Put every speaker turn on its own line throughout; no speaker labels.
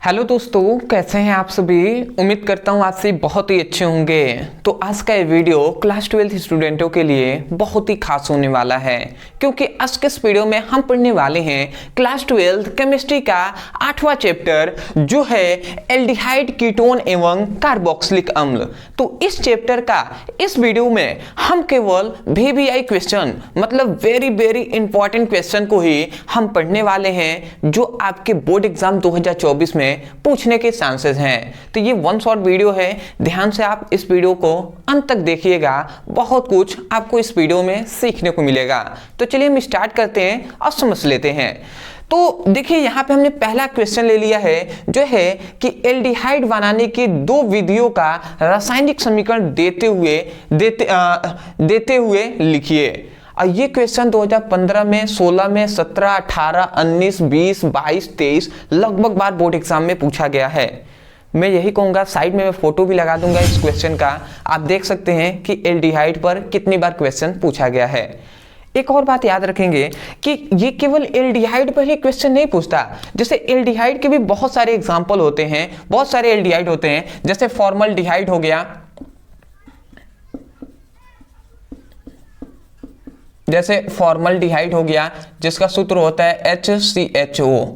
Hello दोस्तों, कैसे हैं आप सभी। उम्मीद करता हूँ आज से बहुत ही अच्छे होंगे। तो आज का ये वीडियो क्लास 12 स्टूडेंटों के लिए बहुत ही खास होने वाला है, क्योंकि आज के इस वीडियो में हम पढ़ने वाले हैं क्लास 12 केमिस्ट्री का 8वां चैप्टर, जो है एल्डिहाइड, कीटोन एवं कार्बोक्सिलिक अम्ल। तो इस चैप्टर का इस वीडियो में हम केवल VVI क्वेश्चन, मतलब वेरी वेरी इंपॉर्टेंट क्वेश्चन को ही हम पढ़ने वाले हैं, जो आपके बोर्ड एग्जाम 2024 में पूछने के चांसेस हैं। तो ये वन शॉट वीडियो है, ध्यान से आप इस वीडियो को अंत तक देखिएगा, बहुत कुछ आपको इस वीडियो में सीखने को मिलेगा। तो चलिए हम स्टार्ट करते हैं और समझ लेते हैं। तो देखिए यहाँ पे हमने पहला क्वेश्चन ले लिया है, जो है कि एल्डिहाइड बनाने की दो विधियों का रासायनिक समीकरण देते हुए लिखिए। और ये क्वेश्चन 2015 में, 16 में, 17, 18, 19, 20, 22, 23 लगभग बार बोर्ड एग्जाम में पूछा गया है। मैं यही कहूँगा, साइड में मैं फोटो भी लगा दूंगा इस क्वेश्चन का, आप देख सकते हैं कि एल्डिहाइड पर कितनी बार क्वेश्चन पूछा गया है। एक और बात याद रखेंगे कि ये केवल एल्डिहाइड पर ही क्वेश्चन नहीं पूछता, जैसे एल्डिहाइड के भी बहुत सारे एग्जाम्पल होते हैं, बहुत सारे एल्डिहाइड होते हैं, जैसे फॉर्मल्डिहाइड हो गया, जिसका सूत्र होता है HCHO।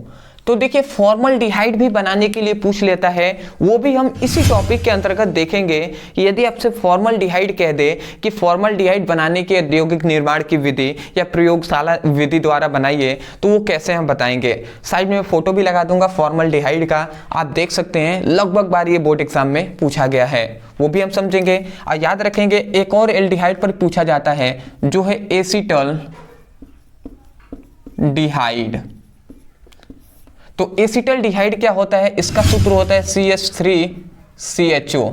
तो देखिए फॉर्मल्डिहाइड भी बनाने के लिए पूछ लेता है, वो भी हम इसी टॉपिक के अंतर्गत देखेंगे कि यदि आपसे फॉर्मल्डिहाइड कह दे कि फॉर्मल्डिहाइड बनाने के औद्योगिक निर्माण की विधि या प्रयोगशाला विधि द्वारा बनाइए, तो वो कैसे हम बताएंगे। साइड में फोटो भी लगा दूंगा फॉर्मल्डिहाइड का, आप देख सकते हैं, लगभग बार ये बोर्ड एग्जाम में पूछा गया है, वो भी हम समझेंगे। और याद रखेंगे एक और एल्डिहाइड पर पूछा जाता है, जो है एसीटल डिहाइड। तो एसीटल डिहाइड क्या होता है, इसका सूत्र होता है CH3CHO।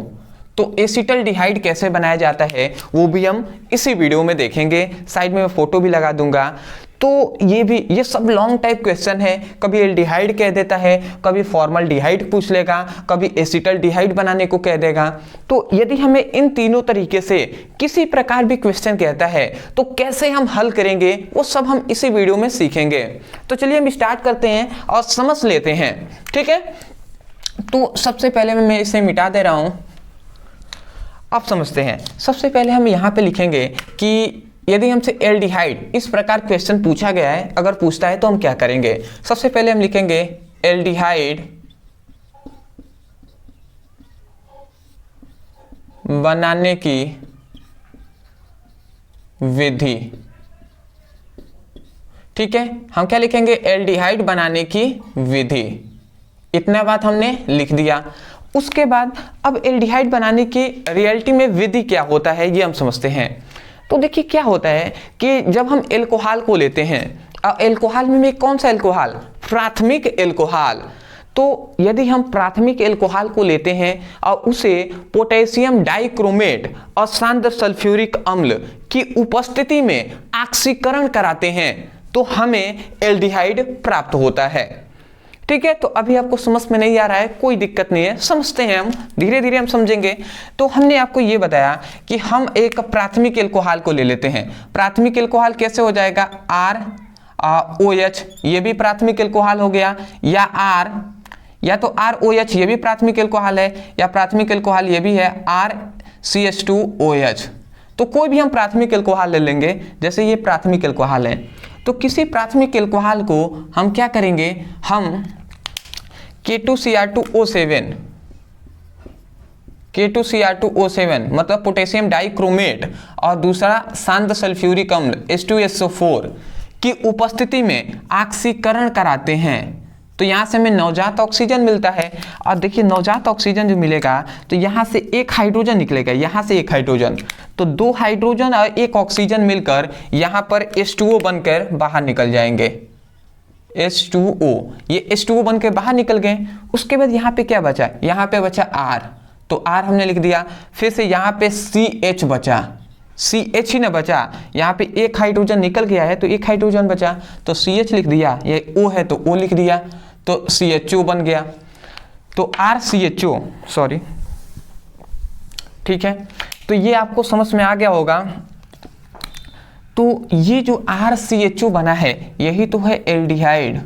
तो एसीटल डिहाइड कैसे बनाया जाता है वो भी हम इसी वीडियो में देखेंगे, साइड में मैं फोटो भी लगा दूंगा। तो ये सब लॉन्ग टाइप क्वेश्चन है, कभी एल्डिहाइड कह देता है, कभी फॉर्मल्डिहाइड पूछ लेगा, कभी एसीटल डिहाइड बनाने को कह देगा। तो यदि हमें इन तीनों तरीके से किसी प्रकार भी क्वेश्चन कहता है तो कैसे हम हल करेंगे, वो सब हम इसी वीडियो में सीखेंगे। तो चलिए हम स्टार्ट करते हैं और समझ लेते हैं, ठीक है। तो सबसे पहले मैं इसे मिटा दे रहा हूं, अब समझते हैं। सबसे पहले हम यहाँ पे लिखेंगे कि यदि हमसे एल्डिहाइड इस प्रकार क्वेश्चन पूछा गया है, अगर पूछता है तो हम क्या करेंगे। सबसे पहले हम लिखेंगे एल्डिहाइड बनाने की विधि, ठीक है। हम क्या लिखेंगे, एल्डिहाइड बनाने की विधि। इतना बात हमने लिख दिया। उसके बाद अब एल्डिहाइड बनाने की रियलिटी में विधि क्या होता है ये हम समझते हैं। तो देखिए क्या होता है कि जब हम एल्कोहल को लेते हैं, एल्कोहल में कौन सा एल्कोहल, प्राथमिक एल्कोहल। तो यदि हम प्राथमिक एल्कोहल को लेते हैं और उसे पोटेशियम डाइक्रोमेट और शांत सल्फ्यूरिक अम्ल की उपस्थिति में ऑक्सीकरण कराते हैं, तो हमें एल्डिहाइड प्राप्त होता है, ठीक है। तो अभी आपको समझ में नहीं आ रहा है, कोई दिक्कत नहीं है, समझते हैं हम, धीरे धीरे हम समझेंगे। तो हमने आपको ये बताया कि हम एक प्राथमिक एल्कोहल को ले लेते हैं। प्राथमिक एल्कोहल कैसे हो जाएगा, ROH, ये भी प्राथमिक एल्कोहल हो गया, या तो ROH ये भी प्राथमिक एल्कोहल है, या प्राथमिक एल्कोहल ये भी है RCH2OH। तो कोई भी हम प्राथमिक एल्कोहल ले लेंगे, जैसे ये प्राथमिक एल्कोहल है। तो किसी प्राथमिक एल्कोहल को हम क्या करेंगे, हम K2Cr2O7 मतलब पोटेशियम डाइक्रोमेट और दूसरा शांत सल्फ्यूरिक अम्ल H2SO4 की उपस्थिति में ऑक्सीकरण कराते हैं। तो यहाँ से हमें नवजात ऑक्सीजन मिलता है। और देखिए नवजात ऑक्सीजन जो मिलेगा, तो यहाँ से एक हाइड्रोजन निकलेगा, यहाँ से एक हाइड्रोजन, तो दो हाइड्रोजन और एक ऑक्सीजन मिलकर यहाँ पर H2O बनकर बाहर निकल जाएंगे, H2O। ये H2O बनकर बाहर निकल गए। उसके बाद यहाँ पे क्या बचा, यहाँ पे बचा R, तो R हमने लिख दिया। फिर से यहाँ पे CH बचा, CH ही ना बचा, यहाँ पे एक हाइड्रोजन निकल गया है तो एक हाइड्रोजन बचा, तो CH लिख दिया, ये O है तो O लिख दिया, तो CHO बन गया। तो RCHO, सॉरी, ठीक है। तो ये आपको समझ में आ गया होगा। तो ये जो RCHO बना है यही तो है एल्डिहाइड।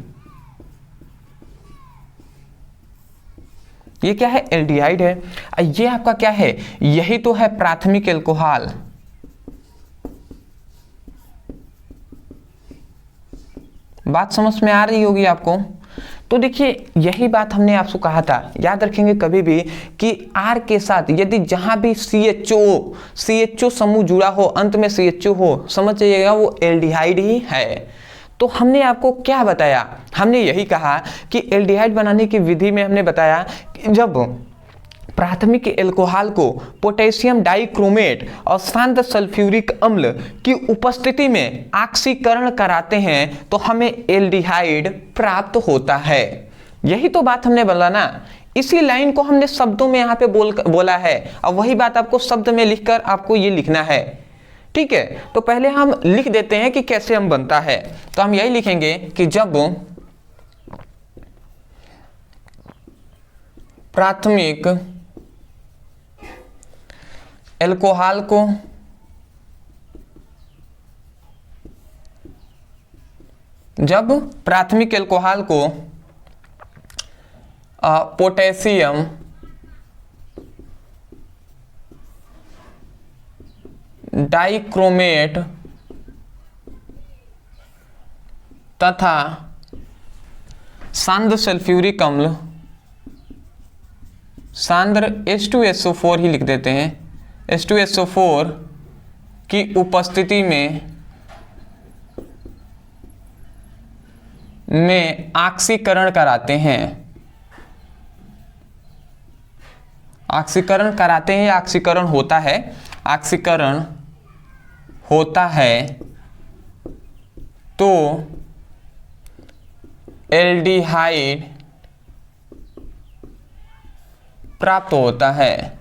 ये क्या है, एल्डिहाइड है। ये आपका क्या है, यही तो है प्राथमिक एल्कोहल। बात समझ में आ रही होगी आपको। तो देखिए यही बात हमने आपको कहा था, याद रखेंगे कभी भी कि R के साथ यदि जहां भी CHO समूह जुड़ा हो, अंत में CHO हो, समझ जाइएगा वो एल्डिहाइड ही है। तो हमने आपको क्या बताया, हमने यही कहा कि एल्डिहाइड बनाने की विधि में हमने बताया कि जब प्राथमिक एल्कोहल को पोटेशियम डाइक्रोमेट और शांत सल्फ्यूरिक अम्ल की उपस्थिति में ऑक्सीकरण कराते हैं तो हमें एल्डिहाइड प्राप्त होता है। यही तो बात हमने बोला ना, इसी लाइन को हमने शब्दों में यहाँ पे बोला है, और वही बात आपको शब्द में लिखकर आपको ये लिखना है। ठीक है, तो पहले हम लिख देते हैं कि कैसे हम बनता है। तो हम यही लिखेंगे कि जब प्राथमिक एल्कोहल को पोटेशियम डाइक्रोमेट तथा सांद्र सल्फ्यूरिक अम्ल, सांद्र H2SO4 ही लिख देते हैं, H2SO4 की उपस्थिति में ऑक्सीकरण कराते हैं। ऑक्सीकरण कराते हैं या ऑक्सीकरण होता है, ऑक्सीकरण होता है तो एल्डिहाइड प्राप्त होता है।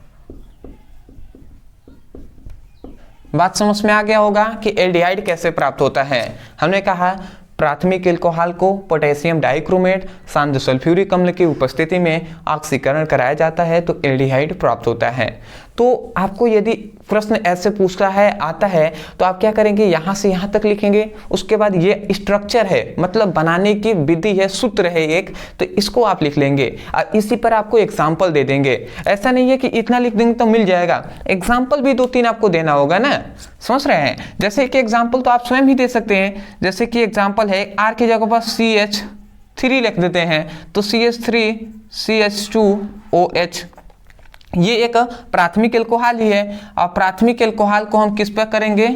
बात समझ में आ गया होगा कि एल्डिहाइड कैसे प्राप्त होता है। हमने कहा प्राथमिक एल्कोहल को पोटेशियम डाइक्रोमेट शांत सल्फ्यूरिक अम्ल की उपस्थिति में ऑक्सीकरण कराया जाता है तो एल्डिहाइड प्राप्त होता है। तो आपको यदि प्रश्न ऐसे पूछता है आता है तो आप क्या करेंगे, यहाँ से यहाँ तक लिखेंगे, उसके बाद ये स्ट्रक्चर है, मतलब बनाने की विधि है, सूत्र है एक, तो इसको आप लिख लेंगे और इसी पर आपको एग्जाम्पल दे देंगे। ऐसा नहीं है कि इतना लिख देंगे तो मिल जाएगा, एग्जाम्पल भी 2-3 आपको देना होगा ना, समझ रहे हैं। जैसे कि एग्जाम्पल तो आप स्वयं ही दे सकते हैं, जैसे कि एग्जाम्पल है R की जगह पर CH3 लिख देते हैं तो CH3 CH2OH, ये एक प्राथमिक एल्कोहल ही है। और प्राथमिक एल्कोहल को हम किस पर करेंगे,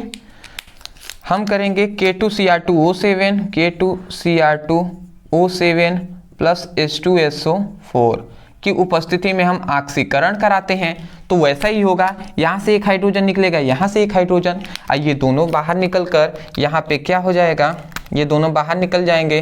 हम करेंगे K2Cr2O7 K2Cr2O7 प्लस H2SO4 की उपस्थिति में हम ऑक्सीकरण कराते हैं तो वैसा ही होगा, यहाँ से एक हाइड्रोजन निकलेगा, यहाँ से एक हाइड्रोजन, और ये दोनों बाहर निकल कर यहाँ पे क्या हो जाएगा, ये दोनों बाहर निकल जाएंगे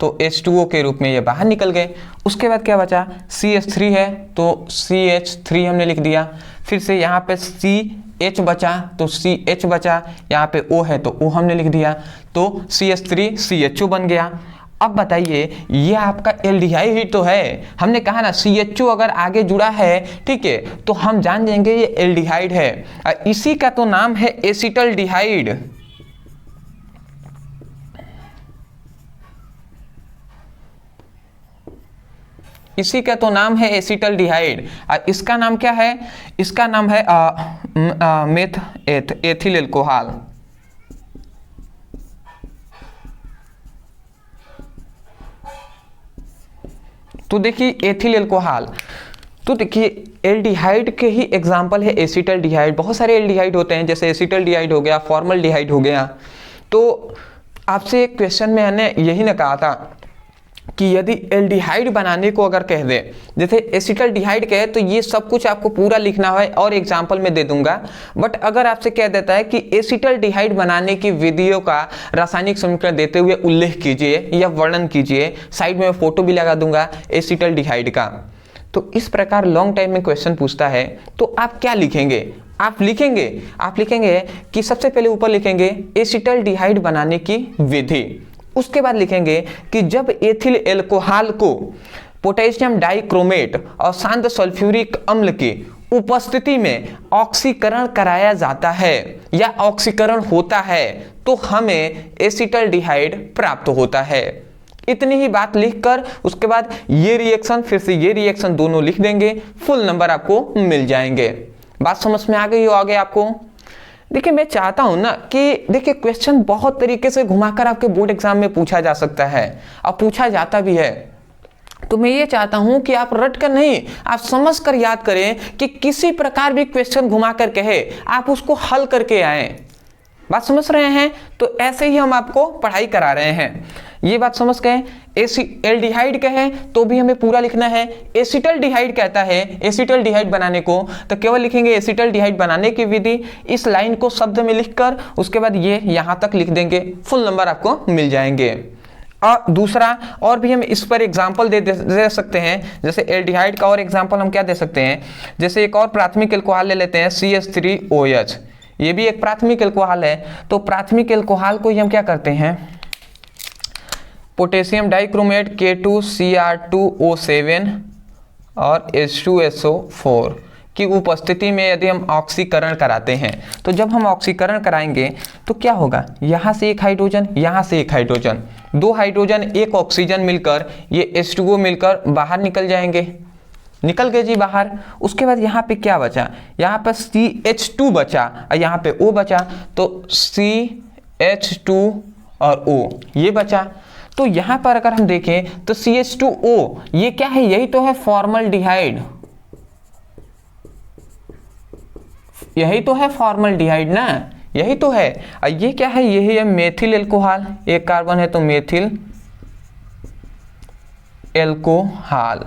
तो H2O के रूप में ये बाहर निकल गए। उसके बाद क्या बचा, CH3 है तो CH3 हमने लिख दिया, फिर से यहाँ पे CH बचा तो CH बचा, यहाँ पे O है तो O हमने लिख दिया, तो CH3 CHO बन गया। अब बताइए ये आपका एल्डिहाइड ही तो है, हमने कहा ना CHO अगर आगे जुड़ा है, ठीक है, तो हम जान जाएंगे ये एल्डिहाइड है। इसी का तो नाम है एसिटल्डिहाइड। इसी का तो नाम है एसिटल्डिहाइड और इसका नाम क्या है, इसका नाम है एथिल एल्कोहल। तो देखिए एथिल एल्कोहल, तो देखिए एल्डिहाइड के ही एग्जाम्पल है एसिटल्डिहाइड। बहुत सारे एल्डिहाइड होते हैं, जैसे एसिटल्डिहाइड हो गया, फॉर्मल्डिहाइड हो गया। तो आपसे एक क्वेश्चन में मैंने यही ना कहा था कि यदि एल्डिहाइड बनाने को अगर कह दे, जैसे एसिटल्डिहाइड कहे तो ये सब कुछ आपको पूरा लिखना है और एग्जाम्पल में दे दूंगा। बट अगर आपसे कह देता है कि एसिटल्डिहाइड बनाने की विधियों का रासायनिक समीकरण देते हुए उल्लेख कीजिए या वर्णन कीजिए, साइड में फोटो भी लगा दूंगा एसिटल्डिहाइड का। तो इस प्रकार लॉन्ग टाइम में क्वेश्चन पूछता है तो आप क्या लिखेंगे, आप लिखेंगे कि सबसे पहले ऊपर लिखेंगे एसिटल्डिहाइड बनाने की विधि, उसके बाद लिखेंगे कि जब एथिल एल्कोहल को पोटेशियम डाइक्रोमेट और शांत सल्फ्यूरिक अम्ल की उपस्थिति में ऑक्सीकरण कराया जाता है या ऑक्सीकरण होता है तो हमें एसिटल्डिहाइड प्राप्त होता है। इतनी ही बात लिखकर उसके बाद ये रिएक्शन फिर से ये रिएक्शन दोनों लिख देंगे, फुल नंबर आपको मिल जाएंगे। बात समझ में आ गई हो आगे आपको? देखिए मैं चाहता हूं ना कि देखिए क्वेश्चन बहुत तरीके से घुमाकर आपके बोर्ड एग्जाम में पूछा जा सकता है और पूछा जाता भी है। तो मैं ये चाहता हूं कि आप रट कर नहीं, आप समझ कर याद करें कि किसी प्रकार भी क्वेश्चन घुमा कर कहे आप उसको हल करके आए। बात समझ रहे हैं? तो ऐसे ही हम आपको पढ़ाई करा रहे हैं। ये बात समझ गए? एल्डिहाइड कहे तो भी हमें पूरा लिखना है। एसिटल्डिहाइड कहता है एसिटल्डिहाइड बनाने को, तो केवल लिखेंगे एसिटल्डिहाइड बनाने की विधि, इस लाइन को शब्द में लिखकर उसके बाद ये यहां तक लिख देंगे, फुल नंबर आपको मिल जाएंगे। और दूसरा और भी हम इस पर एग्जाम्पल दे सकते हैं, जैसे एल्डिहाइड का और एग्जाम्पल हम क्या दे सकते हैं, जैसे एक और प्राथमिक एल्कोहल ले लेते हैं CH3OH, ये भी एक प्राथमिक एल्कोहल है। तो प्राथमिक एल्कोहल को हम क्या करते हैं, पोटेशियम डाइक्रोमेट K2Cr2O7 और H2SO4 की उपस्थिति में यदि हम ऑक्सीकरण कराते हैं, तो जब हम ऑक्सीकरण कराएंगे तो क्या होगा, यहाँ से एक हाइड्रोजन, यहाँ से एक हाइड्रोजन, दो हाइड्रोजन एक ऑक्सीजन मिलकर ये H2O मिलकर बाहर निकल जाएंगे, निकल गए जी बाहर। उसके बाद यहाँ पे क्या बचा, यहाँ पर CH2 बचा और यहाँ पे O बचा, तो CH2 और O ये बचा। तो यहाँ पर अगर हम देखें तो CH2O ये क्या है, यही तो है फॉर्मल्डिहाइड, यही तो है फॉर्मल्डिहाइड ना, यही तो है। और ये क्या है, यही है मेथिल एल्कोहल, एक कार्बन है तो मेथिल एल्कोहल,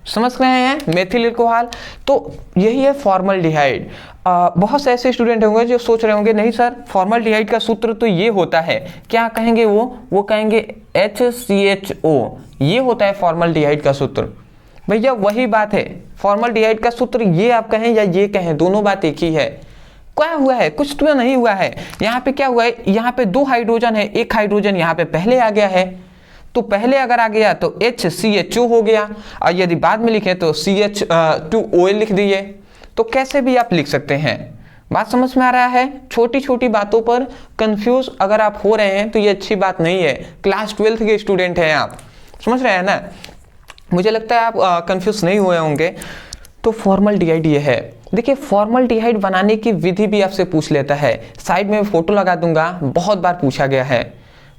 समझ रहे हैं, मेथिल एल्कोहल। तो यही है फॉर्मल्डिहाइड। बहुत से ऐसे स्टूडेंट होंगे जो सोच रहे होंगे नहीं सर फॉर्मल्डिहाइड का सूत्र तो ये होता है, क्या कहेंगे वो कहेंगे HCHO, ये होता है फॉर्मल्डिहाइड का सूत्र। भैया वही बात है, फॉर्मल्डिहाइड का सूत्र ये आप कहें या ये कहें, दोनों बात एक ही है। क्या हुआ है, कुछ तो नहीं हुआ है। यहाँ पे क्या हुआ है, यहाँ पे दो हाइड्रोजन है, एक हाइड्रोजन यहाँ पे पहले आ गया है, तो पहले अगर आ गया तो HCHO हो गया, और यदि बाद में लिखे तो CH2OL लिख दिए। तो कैसे भी आप लिख सकते हैं। बात समझ में आ रहा है? छोटी छोटी बातों पर कंफ्यूज अगर आप हो रहे हैं तो ये अच्छी बात नहीं है। क्लास 12th के स्टूडेंट हैं आप, समझ रहे हैं ना, मुझे लगता है आप कंफ्यूज नहीं हुए होंगे। तो फॉर्मल्डिहाइड ये है। देखिए फॉर्मल्डिहाइड बनाने की विधि भी आपसे पूछ लेता है, साइड में फोटो लगा दूंगा, बहुत बार पूछा गया है।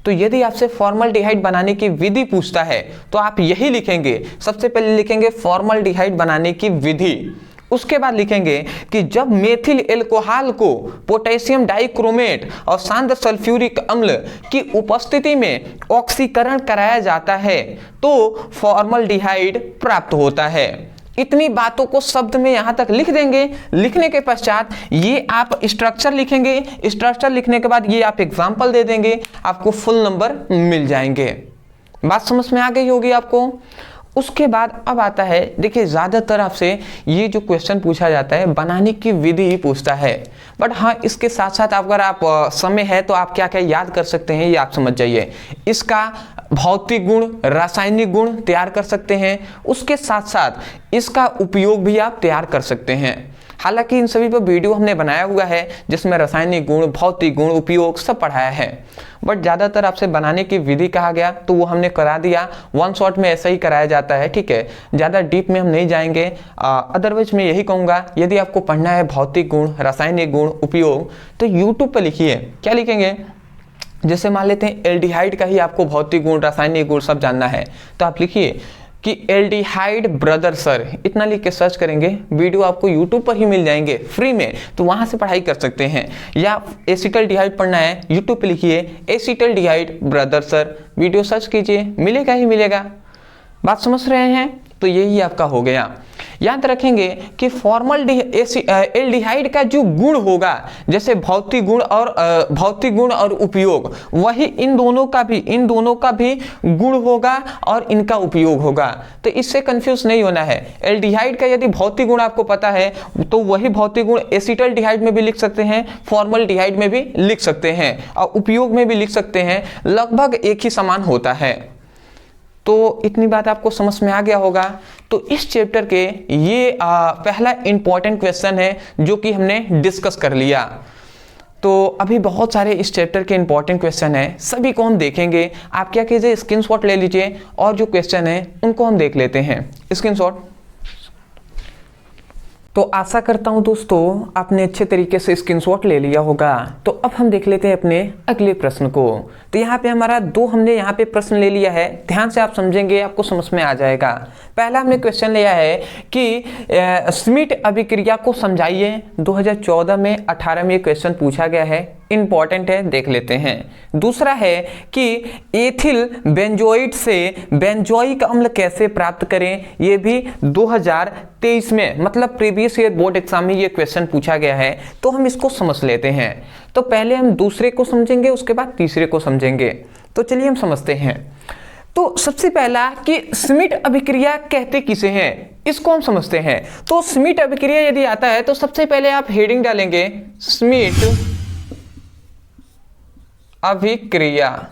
तो यदि आपसे फॉर्मल्डिहाइड बनाने की विधि पूछता है तो आप यही लिखेंगे, सबसे पहले लिखेंगे फॉर्मल्डिहाइड बनाने की विधि, उसके बाद लिखेंगे कि जब मेथिल एल्कोहल को पोटेशियम डाइक्रोमेट और शांत सल्फ्यूरिक अम्ल की उपस्थिति में ऑक्सीकरण कराया जाता है तो फॉर्मल्डिहाइड प्राप्त होता है। इतनी बातों को शब्द में यहां तक लिख देंगे। लिखने के पश्चात ये आप स्ट्रक्चर लिखेंगे, स्ट्रक्चर लिखने के बाद ये आप एग्जाम्पल दे देंगे, आपको फुल नंबर मिल जाएंगे। बात समझ में आ गई होगी आपको। उसके बाद अब आता है, देखिए ज़्यादातर आपसे ये जो क्वेश्चन पूछा जाता है बनाने की विधि ही पूछता है, बट हाँ इसके साथ साथ अगर आप समय है तो आप क्या क्या याद कर सकते हैं ये आप समझ जाइए। इसका भौतिक गुण, रासायनिक गुण तैयार कर सकते हैं, उसके साथ साथ इसका उपयोग भी आप तैयार कर सकते हैं। हालांकि इन सभी पर वीडियो हमने बनाया हुआ है जिसमें रासायनिक गुण, भौतिक गुण, उपयोग सब पढ़ाया है, बट ज़्यादातर आपसे बनाने की विधि कहा गया तो वो हमने करा दिया। वन शॉट में ऐसा ही कराया जाता है, ठीक है, ज़्यादा डीप में हम नहीं जाएंगे। अदरवाइज मैं यही कहूँगा यदि आपको पढ़ना है भौतिक गुण, रासायनिक गुण, उपयोग, तो यूट्यूब पर लिखिए। क्या लिखेंगे, जैसे मान लेते हैं एल्डिहाइड का ही आपको भौतिक गुण, रासायनिक गुण सब जानना है तो आप लिखिए कि एल्डिहाइड ब्रदर सर, इतना लिख के सर्च करेंगे, वीडियो आपको यूट्यूब पर ही मिल जाएंगे फ्री में, तो वहां से पढ़ाई कर सकते हैं। या एसिटल्डिहाइड पढ़ना है, यूट्यूब पे लिखिए acetaldehyde brother sir, video search कीजिए, मिलेगा ही मिलेगा। बात समझ रहे हैं? तो यही आपका हो गया। याद रखेंगे कि एल्डिहाइड का जो गुण होगा, जैसे भौतिक गुण और उपयोग, वही इन दोनों का भी गुण होगा और इनका उपयोग होगा। तो इससे कंफ्यूज नहीं होना है। एल्डिहाइड का यदि भौतिक गुण आपको पता है तो वही भौतिक गुण एसिटल्डिहाइड में भी लिख सकते हैं, फॉर्मल्डिहाइड में भी लिख सकते हैं और उपयोग में भी लिख सकते हैं, लगभग एक ही समान होता है। तो इतनी बात आपको समझ में आ गया होगा। तो इस चैप्टर के ये पहला इंपॉर्टेंट क्वेश्चन है जो कि हमने डिस्कस कर लिया। तो अभी बहुत सारे इस चैप्टर के इंपॉर्टेंट क्वेश्चन हैं, सभी को हम देखेंगे। आप क्या कीजिए, स्क्रीनशॉट ले लीजिए और जो क्वेश्चन है उनको हम देख लेते हैं। स्क्रीनशॉट। तो आशा करता हूं दोस्तों आपने अच्छे तरीके से स्क्रीनशॉट ले लिया होगा। तो अब हम देख लेते हैं अपने अगले प्रश्न को। तो यहाँ पे हमारा हमने यहाँ पे प्रश्न ले लिया है, ध्यान से आप समझेंगे, आपको समझ में आ जाएगा। पहला हमने क्वेश्चन लिया है कि स्मिट अभिक्रिया को समझाइए। 2014 में 18 में क्वेश्चन पूछा गया है, इंपॉर्टेंट है, देख लेते हैं। दूसरा है कि एथिल बेंजोइड से बेंजोइक अम्ल कैसे प्राप्त करें, ये भी 2023 में मतलब प्रीवियस ईयर बोर्ड एग्जाम में ये क्वेश्चन पूछा गया है। तो हम इसको समझ लेते हैं। तो पहले हम दूसरे को समझेंगे, उसके बाद तीसरे को समझेंगे। तो चलिए हम समझते हैं। तो सबसे पहला कि स्मिट अभिक्रिया कहते किसे हैं, इसको हम समझते हैं। तो स्मिट अभिक्रिया यदि आता है तो सबसे पहले आप हेडिंग डालेंगे स्मिट अभिक्रिया,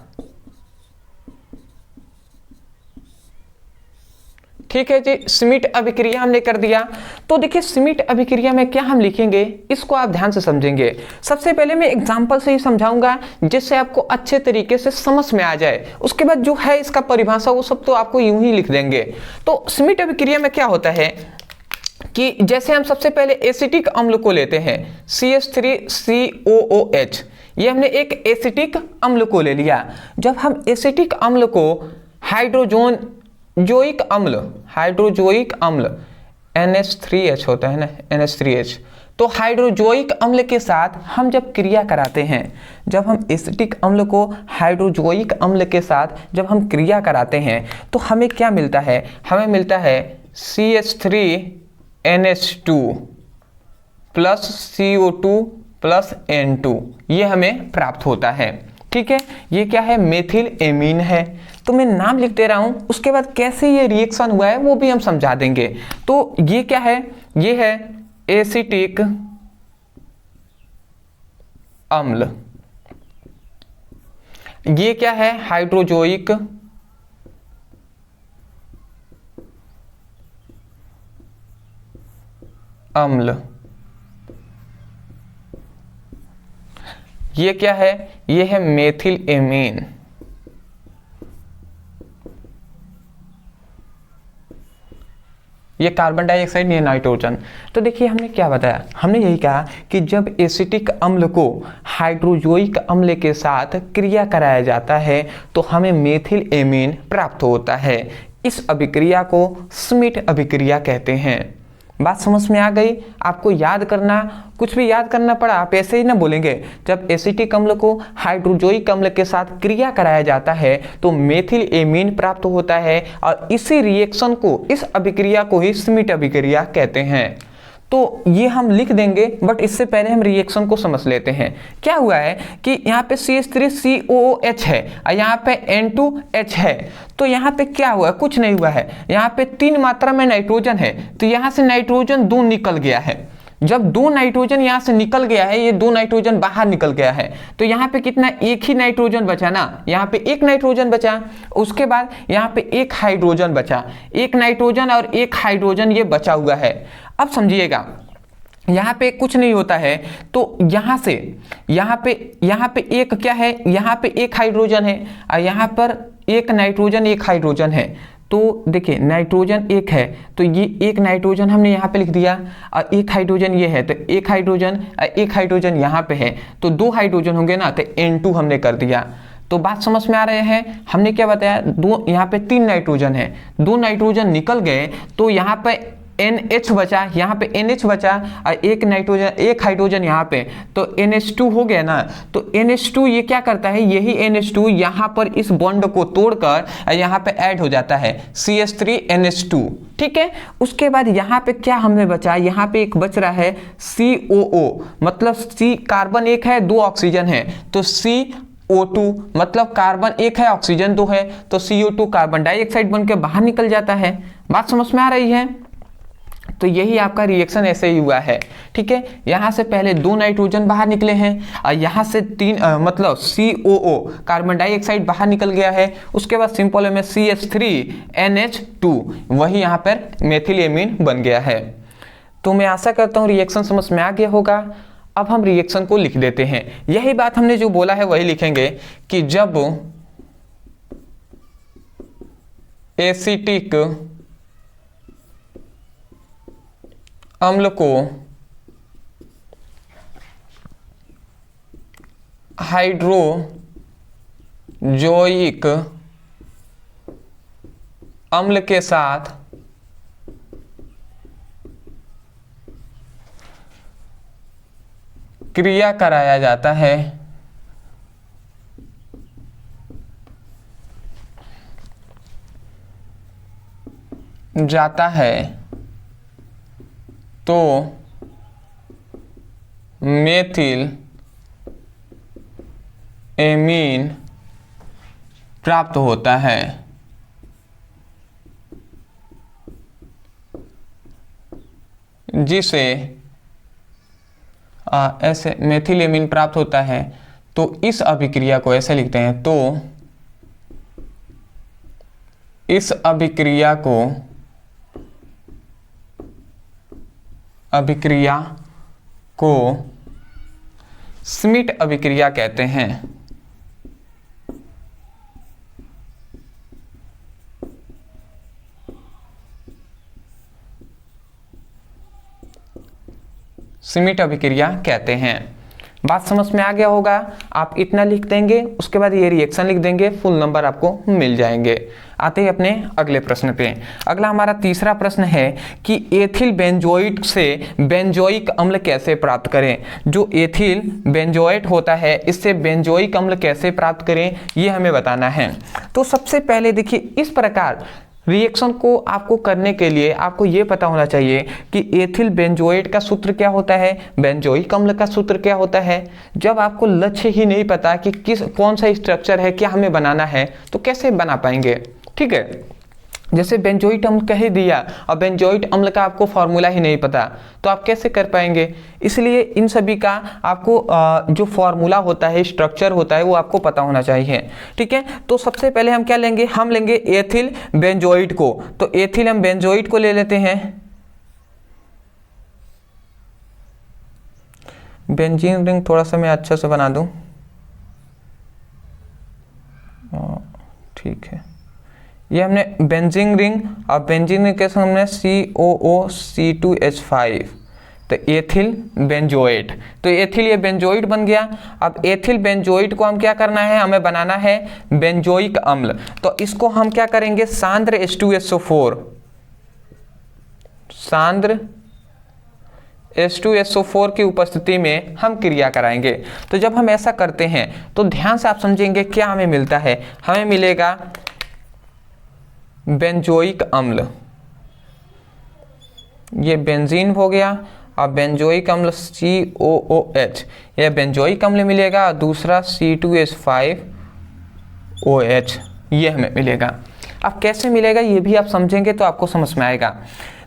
ठीक है जी। स्मिट अभिक्रिया हमने कर दिया। तो देखिए स्मिट अभिक्रिया में क्या हम लिखेंगे, इसको आप ध्यान से समझेंगे। सबसे पहले मैं एग्जांपल से ही समझाऊंगा जिससे आपको अच्छे तरीके से समझ में आ जाए। उसके बाद जो है इसका परिभाषा वो सब तो आपको यूं ही लिख देंगे। तो स्मिट अभिक्रिया में क्या होता है कि जैसे हम सबसे पहले एसिटिक अम्ल को लेते हैं, CH3COOH, ये हमने एक एसिटिक अम्ल को ले लिया। जब हम एसिटिक अम्ल को हाइड्रोजोइक अम्ल NH3H होता है ना, NH3H, तो हाइड्रोजोइक अम्ल के साथ हम जब क्रिया कराते हैं, जब हम एसिटिक अम्ल को हाइड्रोजोइक अम्ल के साथ जब हम क्रिया कराते हैं तो हमें क्या मिलता है, हमें मिलता है CH3NH2 plus CO2 plus N2, ये हमें प्राप्त होता है। ठीक है, ये क्या है, मेथिल एमीन है। तो मैं नाम लिख दे रहा हूं, उसके बाद कैसे ये रिएक्शन हुआ है वो भी हम समझा देंगे। तो ये क्या है, ये है एसिटिक अम्ल, ये क्या है, हाइड्रोजोइक अम्ल, ये क्या है, ये है मेथिल एमीन। ये कार्बन डाइऑक्साइड, ये नाइट्रोजन। तो देखिए हमने क्या बताया, हमने यही कहा कि जब एसिटिक अम्ल को हाइड्रोजोइक अम्ल के साथ क्रिया कराया जाता है तो हमें मेथिल एमीन प्राप्त होता है। इस अभिक्रिया को स्मिट अभिक्रिया कहते हैं। बात समझ में आ गई? आपको याद करना, कुछ भी याद करना पड़ा आप ऐसे ही ना बोलेंगे। जब एसिटिक अम्ल को हाइड्रोजोइक अम्ल के साथ क्रिया कराया जाता है तो मेथिल एमीन प्राप्त होता है और इसी रिएक्शन को, इस अभिक्रिया को ही स्मिट अभिक्रिया कहते हैं। तो ये हम लिख देंगे, बट इससे पहले हम रिएक्शन को समझ लेते हैं। क्या हुआ है कि यहाँ पे CH3COOH है और यहाँ पे N2H है। तो यहाँ पे क्या हुआ, कुछ नहीं हुआ है, यहाँ पे 3 मात्रा में नाइट्रोजन है तो यहाँ से नाइट्रोजन 2 निकल गया है। जब 2 नाइट्रोजन यहाँ से निकल गया है, ये 2 नाइट्रोजन बाहर निकल गया है, तो यहाँ पे कितना, एक ही नाइट्रोजन बचा ना, यहाँ पे एक नाइट्रोजन बचा। उसके बाद यहाँ पे एक हाइड्रोजन बचा, एक नाइट्रोजन और एक हाइड्रोजन ये बचा हुआ है। अब समझिएगा, यहाँ पे कुछ नहीं होता है तो यहाँ से यहाँ पे एक क्या है, यहाँ पे एक हाइड्रोजन है और यहाँ पर एक नाइट्रोजन एक हाइड्रोजन है। तो देखिए नाइट्रोजन एक है तो ये एक नाइट्रोजन हमने यहाँ पे लिख दिया और एक हाइड्रोजन ये है, तो एक हाइड्रोजन यहाँ पे है तो 2 हाइड्रोजन होंगे ना, तो N2 हमने कर दिया। तो बात समझ में आ रहे हैं? हमने क्या बताया, यहाँ पे 3 नाइट्रोजन है, 2 नाइट्रोजन निकल गए तो यहाँ पे NH बचा, यहाँ पे NH बचा और एक नाइट्रोजन, एक हाइड्रोजन यहाँ पे, तो NH2 हो गया ना। तो NH2 ये क्या करता है, यही NH2 यहाँ पर इस बॉन्ड को तोड़कर यहाँ पे ऐड हो जाता है CH3NH2। ठीक है, उसके बाद यहाँ पे क्या हमें बचा, यहाँ पे एक बच रहा है COO, मतलब C कार्बन 1 है 2 ऑक्सीजन है, तो CO2 मतलब कार्बन 1 है ऑक्सीजन 2 है, तो CO2 कार्बन डाइऑक्साइड बन के बाहर निकल जाता है। बात समझ में आ रही है? तो यही आपका रिएक्शन ऐसे ही हुआ है। ठीक है, यहाँ से पहले 2 नाइट्रोजन बाहर निकले हैं और यहाँ से 3 मतलब COO कार्बन डाइऑक्साइड बाहर निकल गया है। उसके बाद सिंपल में CH3NH2 वही यहाँ पर मेथिल एमीन बन गया है। तो मैं आशा करता हूँ रिएक्शन समझ में आ गया होगा। अब हम रिएक्शन को लिख देते हैं। यही बात हमने जो बोला है वही लिखेंगे कि जब एसिटिक अम्ल को हाइड्रोजोइक अम्ल के साथ क्रिया कराया जाता है तो मेथिल एमीन प्राप्त होता है। जिसे ऐसे मेथिल एमीन प्राप्त होता है, तो इस अभिक्रिया को ऐसे लिखते हैं, तो इस अभिक्रिया को श्मिट अभिक्रिया कहते हैं। श्मिट अभिक्रिया कहते हैं। बात समझ में आ गया होगा। आप इतना लिख देंगे, उसके बाद ये रिएक्शन लिख देंगे, फुल नंबर आपको मिल जाएंगे। आते हैं अपने अगले प्रश्न पे। अगला हमारा तीसरा प्रश्न है कि एथिल बेंजोइट से बेंजोइक अम्ल कैसे प्राप्त करें। जो एथिल बेंजोइट होता है, इससे बेंजोइक अम्ल कैसे प्राप्त करें, ये हमें बताना है। तो सबसे पहले देखिए, इस प्रकार रिएक्शन को आपको करने के लिए आपको ये पता होना चाहिए कि एथिल बेंजोएट का सूत्र क्या होता है, बेंजोइक अम्ल का सूत्र क्या होता है। जब आपको लक्ष्य ही नहीं पता कि कौन सा स्ट्रक्चर है, क्या हमें बनाना है, तो कैसे बना पाएंगे। ठीक है, जैसे बेंजोइट अम्ल कह ही दिया और बेंजोइट अम्ल का आपको फॉर्मूला ही नहीं पता, तो आप कैसे कर पाएंगे। इसलिए इन सभी का आपको जो फॉर्मूला होता है, स्ट्रक्चर होता है, वो आपको पता होना चाहिए। ठीक है, तो सबसे पहले हम क्या लेंगे, हम लेंगे एथिल बेंजोइट को। तो एथिल हम बेंजोइट को ले लेते हैं। बेंजीन रिंग थोड़ा सा मैं अच्छा से बना दूं, ठीक है। ये हमने बेंजीन रिंग, और बेंजीन रिंग के साथ हमने COOC2H5, तो एथिल बेंजोएट। तो एथिल ये बेंजोइट बन गया। अब एथिल बेंजोइट को हम क्या करना है, हमें बनाना है बेंजोइक अम्ल। तो इसको हम क्या करेंगे, सांद्र H2SO4 की उपस्थिति में हम क्रिया कराएंगे। तो जब हम ऐसा करते हैं तो ध्यान से आप समझेंगे क्या हमें मिलता है। हमें मिलेगा बेंजोइक अम्ल, ये बेंजीन हो गया, और बेंजोइक अम्ल COOH, यह बेंजोइक अम्ल मिलेगा, और दूसरा C2H5OH, ये हमें मिलेगा। अब कैसे मिलेगा ये भी आप समझेंगे तो आपको समझ में आएगा।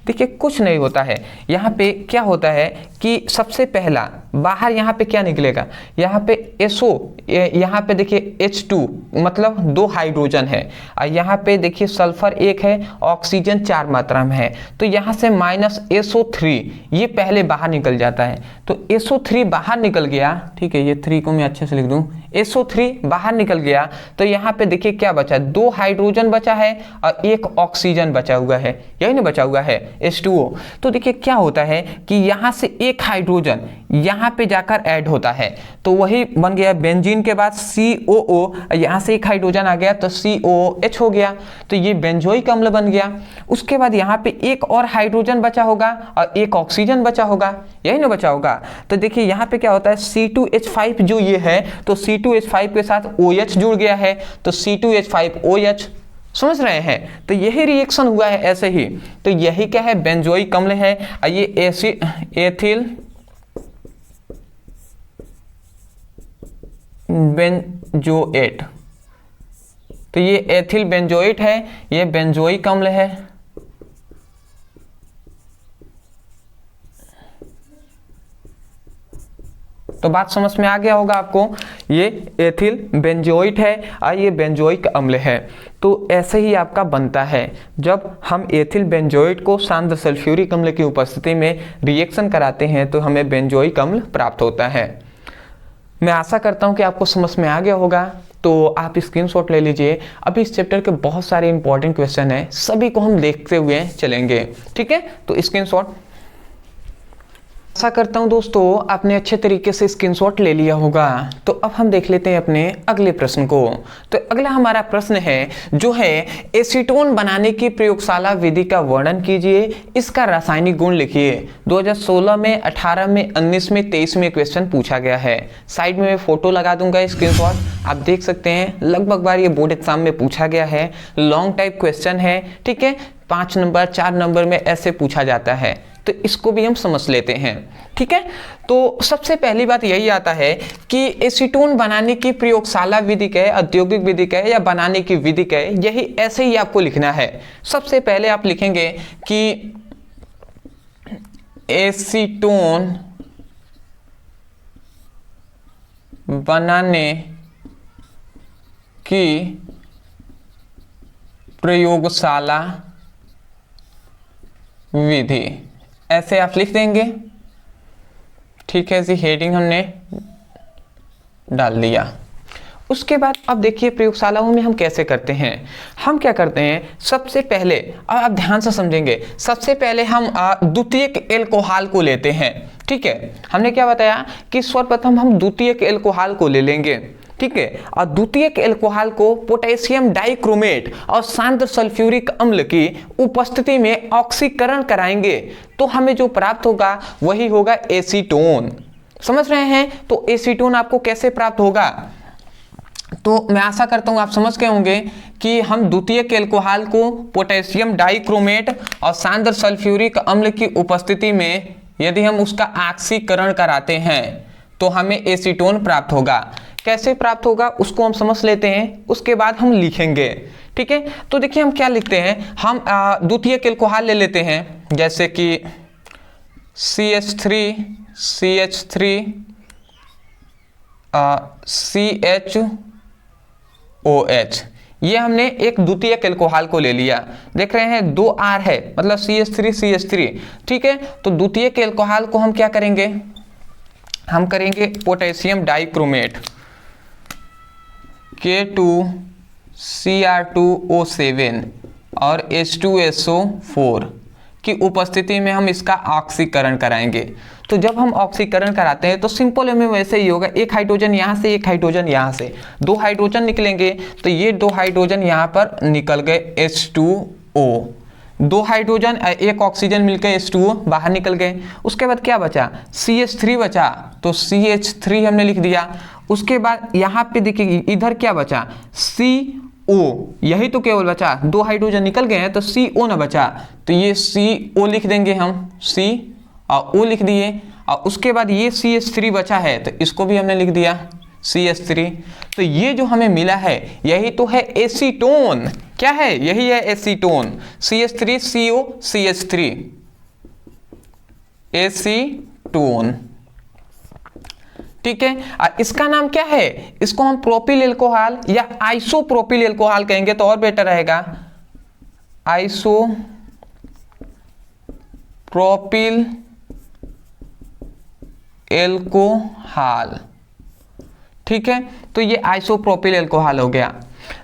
देखिए, कुछ नहीं होता है, यहाँ पे क्या होता है कि सबसे पहला बाहर यहाँ पे क्या निकलेगा, यहाँ पे SO, यहाँ पे देखिए H2 मतलब 2 हाइड्रोजन है, और यहाँ पे देखिए सल्फर 1 है, ऑक्सीजन 4 मात्रा में है। तो यहाँ से -SO3 ये पहले बाहर निकल जाता है। तो SO3 बाहर निकल गया, ठीक है, ये 3 को मैं अच्छे से लिख दूँ, SO3 बाहर निकल गया। तो यहाँ पे देखिए क्या बचा, 2 हाइड्रोजन बचा है और 1 ऑक्सीजन बचा हुआ है, यही नहीं बचा हुआ है H2O। तो देखिए क्या होता है कि यहाँ से 1 हाइड्रोजन यहाँ पे जाकर ऐड होता है, तो वही बन गया बेंजीन के बाद COO, यहाँ से 1 हाइड्रोजन आ गया तो COOH हो गया, तो ये बेंजोइक अम्ल बन गया। उसके बाद यहाँ पे 1 और हाइड्रोजन बचा होगा और 1 ऑक्सीजन बचा होगा, यही ना बचा होगा। तो देखिए यहाँ पे क्या होता है, C2H5 जो ये है, तो C2H5 के साथ OH जुड़ गया है, तो C2H5OH, समझ रहे हैं। तो यही रिएक्शन हुआ है ऐसे ही। तो यही क्या है, बेंजोइक अम्ल है। ये एथिल बेंजोएट, तो ये एथिल बेंजोएट है, ये बेंजोइक अम्ल है। तो बात समझ में आ गया होगा आपको, ये एथिल बेंजोइट है और ये बेंजोइक अम्ल है। तो ऐसे ही आपका बनता है। जब हम एथिल बेंजोइट को सांद्र सल्फ्यूरिक अम्ल की उपस्थिति में रिएक्शन कराते हैं तो हमें बेंजोइक अम्ल प्राप्त होता है। मैं आशा करता हूं कि आपको समझ में आ गया होगा, तो आप स्क्रीनशॉट ले लीजिए। अभी इस चैप्टर के बहुत सारे इंपॉर्टेंट क्वेश्चन हैं, सभी को हम देखते हुए चलेंगे, ठीक है। तो स्क्रीनशॉट, आशा करता हूं दोस्तों आपने अच्छे तरीके से स्क्रीनशॉट ले लिया होगा। तो अब हम देख लेते हैं अपने अगले प्रश्न को। तो अगला हमारा प्रश्न है जो है एसीटोन बनाने की प्रयोगशाला विधि का वर्णन कीजिए, इसका रासायनिक गुण लिखिए। 2016 में, 18 में, 19 में, 23 में क्वेश्चन पूछा गया है। साइड में मैं फोटो लगा दूंगा, स्क्रीनशॉट आप देख सकते हैं। लगभग बार ये बोर्ड एग्जाम में पूछा गया है, लॉन्ग टाइप क्वेश्चन है, ठीक है। 5 नंबर 4 नंबर में ऐसे पूछा जाता है, तो इसको भी हम समझ लेते हैं, ठीक है। तो सबसे पहली बात यही आता है कि एसीटोन बनाने की प्रयोगशाला विधि क्या है, औद्योगिक विधि क्या है, या बनाने की विधि क्या है, यही ऐसे ही आपको लिखना है। सबसे पहले आप लिखेंगे कि एसीटोन बनाने की प्रयोगशाला विधि, ऐसे आप लिख देंगे, ठीक है जी। हेडिंग हमने डाल दिया। उसके बाद अब देखिए प्रयोगशालाओं में हम कैसे करते हैं। हम क्या करते हैं, सबसे पहले आप ध्यान से समझेंगे, सबसे पहले हम द्वितीयक एल्कोहल को लेते हैं, ठीक है। हमने क्या बताया कि सर्वप्रथम हम द्वितीयक एल्कोहल को ले लेंगे, ठीक है। और द्वितीयक एल्कोहल को पोटेशियम डाइक्रोमेट और सांद्र सल्फ्यूरिक अम्ल की उपस्थिति में ऑक्सीकरण कराएंगे, तो हमें जो प्राप्त होगा वही होगा एसीटोन। समझ रहे हैं। तो एसीटोन आपको कैसे प्राप्त होगा, तो मैं आशा करता हूं आप समझ गए होंगे कि हम द्वितीयक एल्कोहल को पोटेशियम डाइक्रोमेट और सांद्र सल्फ्यूरिक अम्ल की उपस्थिति में यदि हम उसका ऑक्सीकरण कराते हैं तो हमें एसीटोन प्राप्त होगा। कैसे प्राप्त होगा उसको हम समझ लेते हैं, उसके बाद हम लिखेंगे, ठीक है। तो देखिए हम क्या लिखते हैं, हम द्वितीयक एल्कोहल ले लेते हैं, जैसे कि CH3 CH3 ये हमने एक द्वितीयक एल्कोहल को ले लिया। देख रहे हैं 2 R है, मतलब CH3 ठीक है। तो द्वितीयक एल्कोहल को हम क्या करेंगे, हम करेंगे पोटेशियम डाइक्रोमेट K2Cr2O7 और H2SO4 की उपस्थिति में हम इसका ऑक्सीकरण कराएंगे। तो जब हम ऑक्सीकरण कराते हैं तो सिंपल में वैसे ही होगा, एक हाइड्रोजन यहाँ से, एक हाइड्रोजन यहाँ से, 2 हाइड्रोजन निकलेंगे, तो ये 2 हाइड्रोजन यहाँ पर निकल गए H2O, 2 हाइड्रोजन एक ऑक्सीजन मिलकर H2O बाहर निकल गए। उसके बाद क्या बचा, CH3 बचा, तो CH3 हमने लिख दिया। उसके बाद यहाँ पे देखिए इधर क्या बचा, CO, यही तो केवल बचा, 2 हाइड्रोजन निकल गए हैं तो CO ना बचा, तो ये CO लिख देंगे हम, C और O लिख दिए। और उसके बाद ये CH3 बचा है तो इसको भी हमने लिख दिया CH3। तो ये जो हमें मिला है यही तो है एसीटोन। क्या है, यही है एसीटोन, CH3CO CH3 एसीटोन, ठीक है। और इसका नाम क्या है, इसको हम प्रोपिल एल्कोहल या आइसोप्रोपिल एल्कोहल कहेंगे तो और बेटर रहेगा, आइसोप्रोपिल एल्कोहल, ठीक है। तो ये आइसोप्रोपिल एल्कोहल हो गया।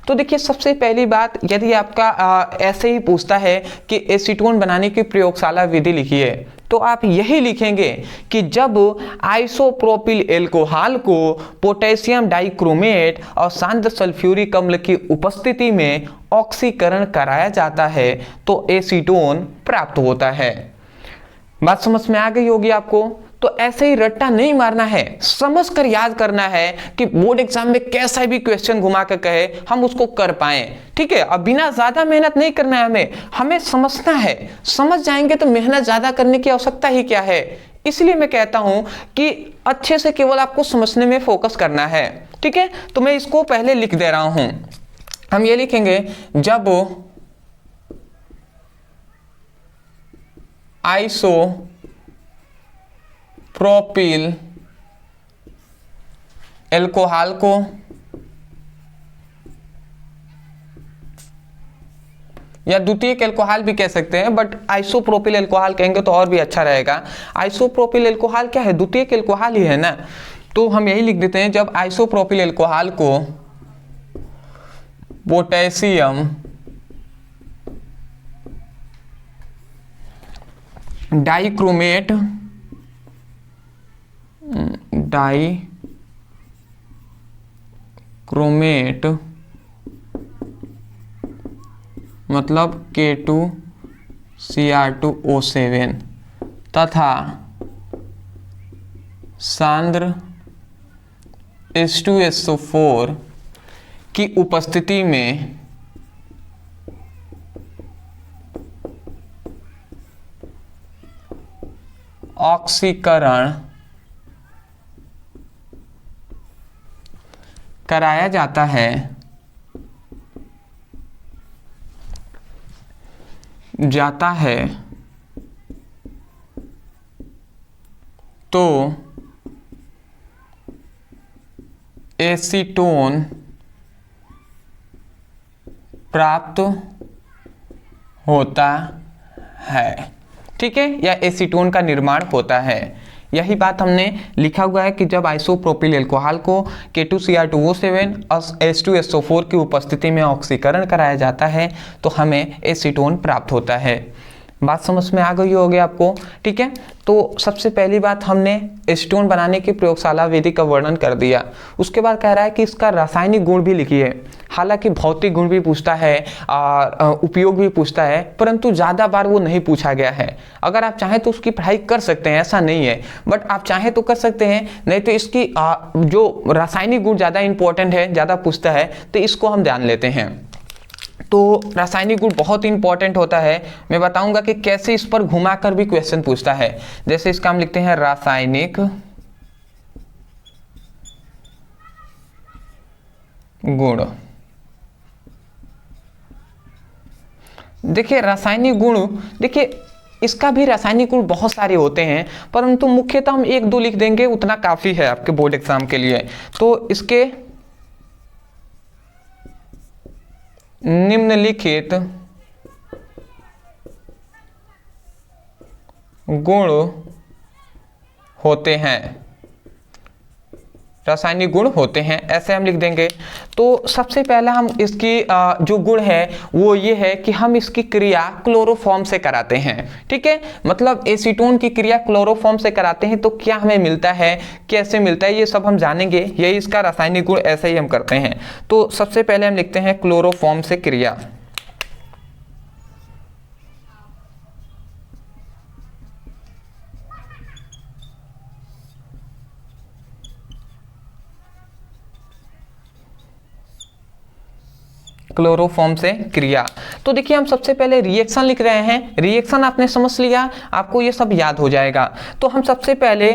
तो देखिए सबसे पहली बात, यदि आपका ऐसे ही पूछता है कि एसीटोन बनाने की प्रयोगशाला विधि लिखिए, तो आप यही लिखेंगे कि जब आइसोप्रोपिल एल्कोहल को पोटेशियम डाइक्रोमेट और सांद्र सल्फ्यूरिक अम्ल की उपस्थिति में ऑक्सीकरण कराया जाता है तो एसीटोन प्राप्त होता है। बात समझ में आ गई होगी आपको। तो ऐसे ही रट्टा नहीं मारना है, समझ कर याद करना है कि बोर्ड एग्जाम में कैसा भी क्वेश्चन घुमा कर कहे हम उसको कर पाए, ठीक है। अब बिना ज्यादा मेहनत नहीं करना है, हमें समझना है, समझ जाएंगे तो मेहनत ज्यादा करने की आवश्यकता ही क्या है। इसलिए मैं कहता हूं कि अच्छे से केवल आपको समझने में फोकस करना है, ठीक है। तो मैं इसको पहले लिख दे रहा हूं, हम ये लिखेंगे जब आइसोप्रोपिल एल्कोहल को या द्वितीयक एल्कोहल भी कह सकते हैं, बट आइसोप्रोपिल एल्कोहल कहेंगे तो और भी अच्छा रहेगा। आइसोप्रोपिल एल्कोहल क्या है, द्वितीयक एल्कोहल ही है ना, तो हम यही लिख देते हैं जब आइसोप्रोपिल एल्कोहल को पोटेशियम डाइक्रोमेट मतलब K2Cr2O7 तथा सांद्र H2SO4 की उपस्थिति में ऑक्सीकरण कराया जाता है तो एसीटोन प्राप्त होता है, ठीक है, या एसीटोन का निर्माण होता है। यही बात हमने लिखा हुआ है कि जब आइसोप्रोपिल एल्कोहल को K2Cr2O7 और H2SO4 की उपस्थिति में ऑक्सीकरण कराया जाता है तो हमें एसीटोन प्राप्त होता है। बात समझ में आ गई होगी आपको, ठीक है। तो सबसे पहली बात हमने एसीटोन बनाने की प्रयोगशाला विधि का वर्णन कर दिया। उसके बाद कह रहा है कि इसका रासायनिक गुण भी लिखिए। हालांकि भौतिक गुण भी पूछता है और उपयोग भी पूछता है, परंतु ज़्यादा बार वो नहीं पूछा गया है। अगर आप चाहें तो उसकी पढ़ाई कर सकते हैं, ऐसा नहीं है, बट आप चाहें तो कर सकते हैं, नहीं तो इसकी जो रासायनिक गुण ज़्यादा इंपॉर्टेंट है, ज़्यादा पूछता है, तो इसको हम जान लेते हैं। तो रासायनिक गुण बहुत इंपॉर्टेंट होता है। मैं बताऊंगा कि कैसे इस पर घुमाकर भी क्वेश्चन पूछता है। जैसे इसका हम लिखते हैं रासायनिक गुण। देखिए रासायनिक गुण, देखिए इसका भी रासायनिक गुण बहुत सारे होते हैं, परंतु मुख्यतः हम एक दो लिख देंगे, उतना काफी है आपके बोर्ड एग्जाम के लिए। तो इसके निम्नलिखित गुण होते हैं, रासायनिक गुण होते हैं, ऐसे हम लिख देंगे। तो सबसे पहला हम इसकी जो गुण है वो ये है कि हम इसकी क्रिया क्लोरोफॉर्म से कराते हैं, ठीक है। मतलब एसीटोन की क्रिया क्लोरोफॉर्म से कराते हैं तो क्या हमें मिलता है, कैसे मिलता है, ये सब हम जानेंगे। यही इसका रासायनिक गुण, ऐसे ही हम करते हैं। तो सबसे पहले हम लिखते हैं क्लोरोफॉर्म से क्रिया। क्लोरोफॉर्म से क्रिया। तो देखिए हम सबसे पहले रिएक्शन लिख रहे हैं। रिएक्शन आपने समझ लिया, आपको ये सब याद हो जाएगा। तो हम सबसे पहले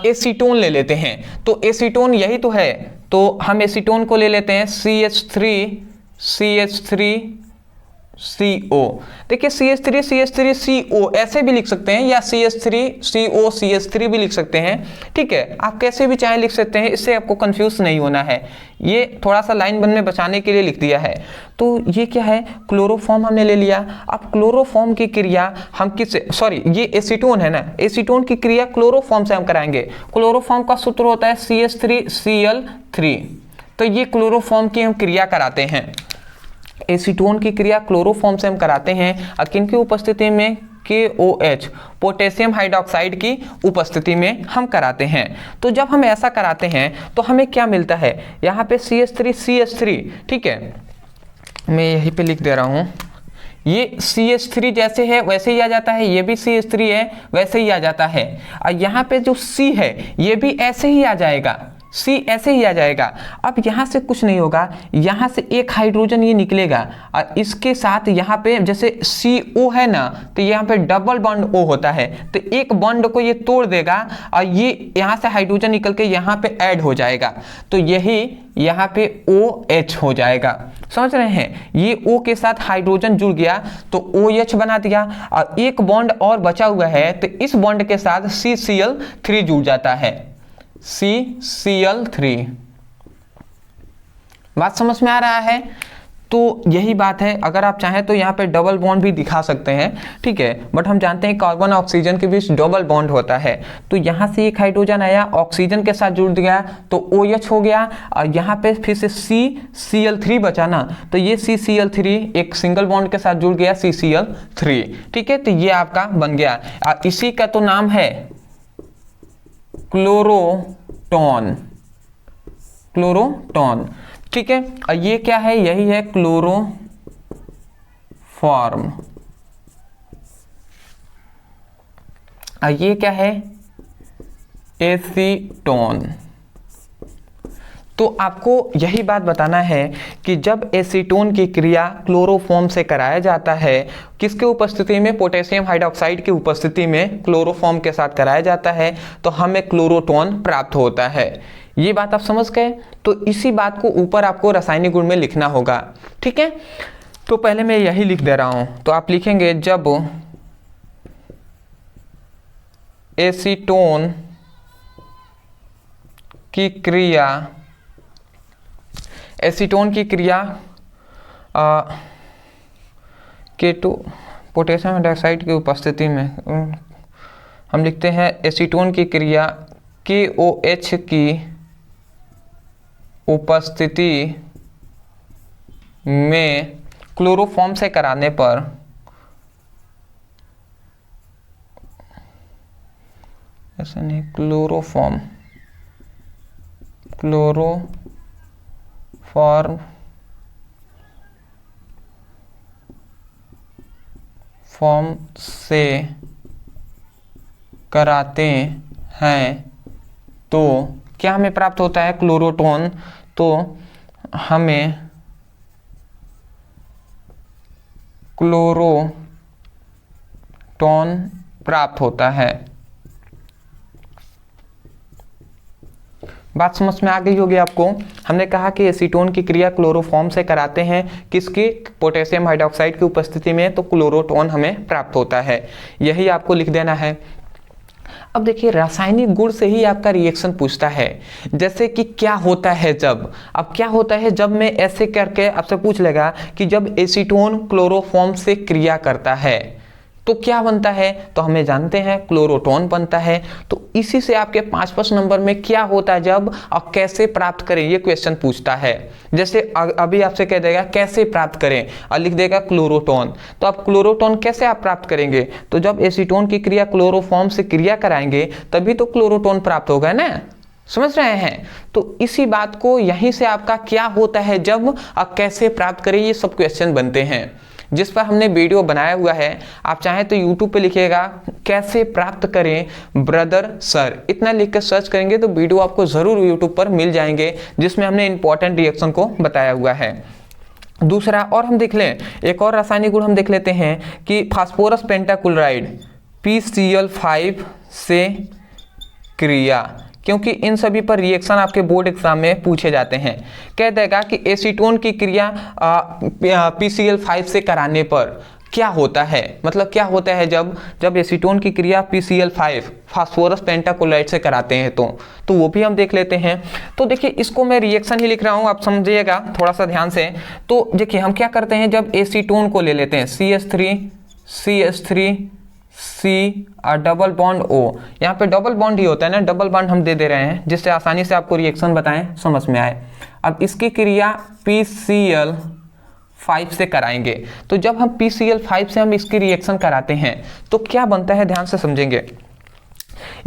एसीटोन ले लेते हैं। तो एसीटोन यही तो है, तो हम एसीटोन को ले लेते हैं CH3CO। देखिए CH3CO ऐसे भी लिख सकते हैं, या CH3CO CH3 भी लिख सकते हैं, ठीक है। आप कैसे भी चाहे लिख सकते हैं, इससे आपको कंफ्यूज नहीं होना है। ये थोड़ा सा लाइन बन में बचाने के लिए लिख दिया है। तो ये क्या है, क्लोरोफॉर्म हमने ले लिया। अब क्लोरोफॉर्म की क्रिया हम किससे, सॉरी ये एसीटोन है ना, एसीटोन की क्रिया क्लोरोफॉर्म से हम कराएंगे। क्लोरोफॉर्म का सूत्र होता है CH3Cl3। तो ये क्लोरोफॉर्म की हम क्रिया कराते हैं। एसीटोन की क्रिया क्लोरोफॉर्म से हम कराते हैं, किन की उपस्थिति में, KOH पोटेशियम हाइड्रोक्साइड की उपस्थिति में हम कराते हैं। तो जब हम ऐसा कराते हैं तो हमें क्या मिलता है, यहाँ पे CH3CH3, ठीक है, मैं यहीं पे लिख दे रहा हूँ। ये CH3 जैसे है वैसे ही आ जाता है, ये भी CH3 है वैसे ही आ जाता है, और यहाँ पे जो C है ये भी ऐसे ही आ जाएगा, C ऐसे ही आ जाएगा। अब यहाँ से कुछ नहीं होगा, यहाँ से एक हाइड्रोजन ये निकलेगा और इसके साथ यहाँ पे जैसे CO है ना, तो यहाँ पे डबल बॉन्ड O होता है, तो एक बॉन्ड को ये तोड़ देगा और ये यहाँ से हाइड्रोजन निकल के यहाँ पे ऐड हो जाएगा, तो यही यहाँ पे OH हो जाएगा। समझ रहे हैं, ये O के साथ हाइड्रोजन जुड़ गया तो OH बना दिया, और एक बॉन्ड और बचा हुआ है तो इस बॉन्ड के साथ CCl3 जुड़ जाता है, CCl3। बात समझ में आ रहा है। तो यही बात है, अगर आप चाहें तो यहाँ पे डबल बॉन्ड भी दिखा सकते हैं, ठीक है, बट हम जानते हैं कार्बन और ऑक्सीजन के बीच डबल बॉन्ड होता है। तो यहाँ से एक हाइड्रोजन आया, ऑक्सीजन के साथ जुड़ गया तो OH हो गया, और यहाँ पे फिर से CCl3 बचा ना, तो ये CCl3 एक सिंगल बॉन्ड के साथ जुड़ गया CCl3, ठीक है, तो ये आपका बन गया। इसी का तो नाम है क्लोरोटॉन, क्लोरोटॉन, ठीक है। और ये क्या है, यही है क्लोरोफॉर्म। और ये क्या है, एसीटोन। तो आपको यही बात बताना है कि जब एसीटोन की क्रिया क्लोरोफॉर्म से कराया जाता है, किसके उपस्थिति में, पोटेशियम हाइड्रोक्साइड की उपस्थिति में क्लोरोफॉर्म के साथ कराया जाता है, तो हमें क्लोरोटॉन प्राप्त होता है। ये बात आप समझ गए। तो इसी बात को ऊपर आपको रासायनिक गुण में लिखना होगा, ठीक है। तो पहले मैं यही लिख दे रहा हूं, तो आप लिखेंगे जब एसीटोन की क्रिया, एसीटोन की क्रिया K2 पोटेशियम हाइड्रोक्साइड की उपस्थिति में, हम लिखते हैं एसीटोन की क्रिया KOH की उपस्थिति में क्लोरोफॉर्म से कराने पर ऐसा नहीं, क्लोरोफॉर्म, क्लोरोफॉर्म से कराते हैं तो क्या हमें प्राप्त होता है, क्लोरोटॉन। तो हमें क्लोरोटॉन प्राप्त होता है। बात समझ में आ गई होगी आपको। हमने कहा कि एसीटोन की क्रिया क्लोरोफॉर्म से कराते हैं, किसकी, पोटेशियम हाइड्रोक्साइड की उपस्थिति में, तो क्लोरोटॉन हमें प्राप्त होता है। यही आपको लिख देना है। अब देखिए रासायनिक गुण से ही आपका रिएक्शन पूछता है, जैसे कि क्या होता है जब, अब क्या होता है जब मैं ऐसे करके आपसे पूछ लेगा कि जब एसीटोन क्लोरोफॉर्म से क्रिया करता है तो क्या बनता है, तो हमें जानते हैं क्लोरोटॉन बनता है। तो इसी से आपके 5 नंबर में क्या होता है जब और कैसे प्राप्त करें ये क्वेश्चन पूछता है। जैसे अभी आपसे कह देगा कैसे प्राप्त करें और लिख देगा क्लोरोटॉन, तो अब क्लोरोटॉन कैसे आप प्राप्त करेंगे, तो जब एसीटोन की क्रिया क्लोरोफॉर्म से क्रिया कराएंगे तभी तो क्लोरोटॉन प्राप्त होगा ना, समझ रहे हैं। तो इसी बात को यहीं से आपका क्या होता है जब और कैसे प्राप्त करें ये सब क्वेश्चन बनते हैं, जिस पर हमने वीडियो बनाया हुआ है। आप चाहें तो YouTube पे लिखिएगा कैसे प्राप्त करें ब्रदर सर, इतना लिख कर सर्च करेंगे तो वीडियो आपको ज़रूर YouTube पर मिल जाएंगे, जिसमें हमने इंपॉर्टेंट रिएक्शन को बताया हुआ है। दूसरा और हम देख लें, एक और रासायनिक गुण हम देख लेते हैं कि फास्फोरस पेंटाक्लोराइड PCl5 से क्रिया, क्योंकि इन सभी पर रिएक्शन आपके बोर्ड एग्जाम में पूछे जाते हैं। कह देगा कि एसीटोन की क्रिया PCl5 से कराने पर क्या होता है, मतलब क्या होता है जब एसीटोन की क्रिया PCl5 फास्फोरस पेंटाक्लोराइड से कराते हैं तो वो भी हम देख लेते हैं। तो देखिए इसको मैं रिएक्शन ही लिख रहा हूँ, आप समझिएगा थोड़ा सा ध्यान से। तो देखिए हम क्या करते हैं, जब एसीटोन को ले लेते हैं CH3 C और डबल बॉन्ड O, यहाँ पे डबल बॉन्ड ही होता है ना, डबल बॉन्ड हम दे रहे हैं जिससे आसानी से आपको रिएक्शन बताएं समझ में आए। अब इसकी क्रिया PCl5 से कराएंगे, तो जब हम PCl5 से हम इसकी रिएक्शन कराते हैं तो क्या बनता है, ध्यान से समझेंगे।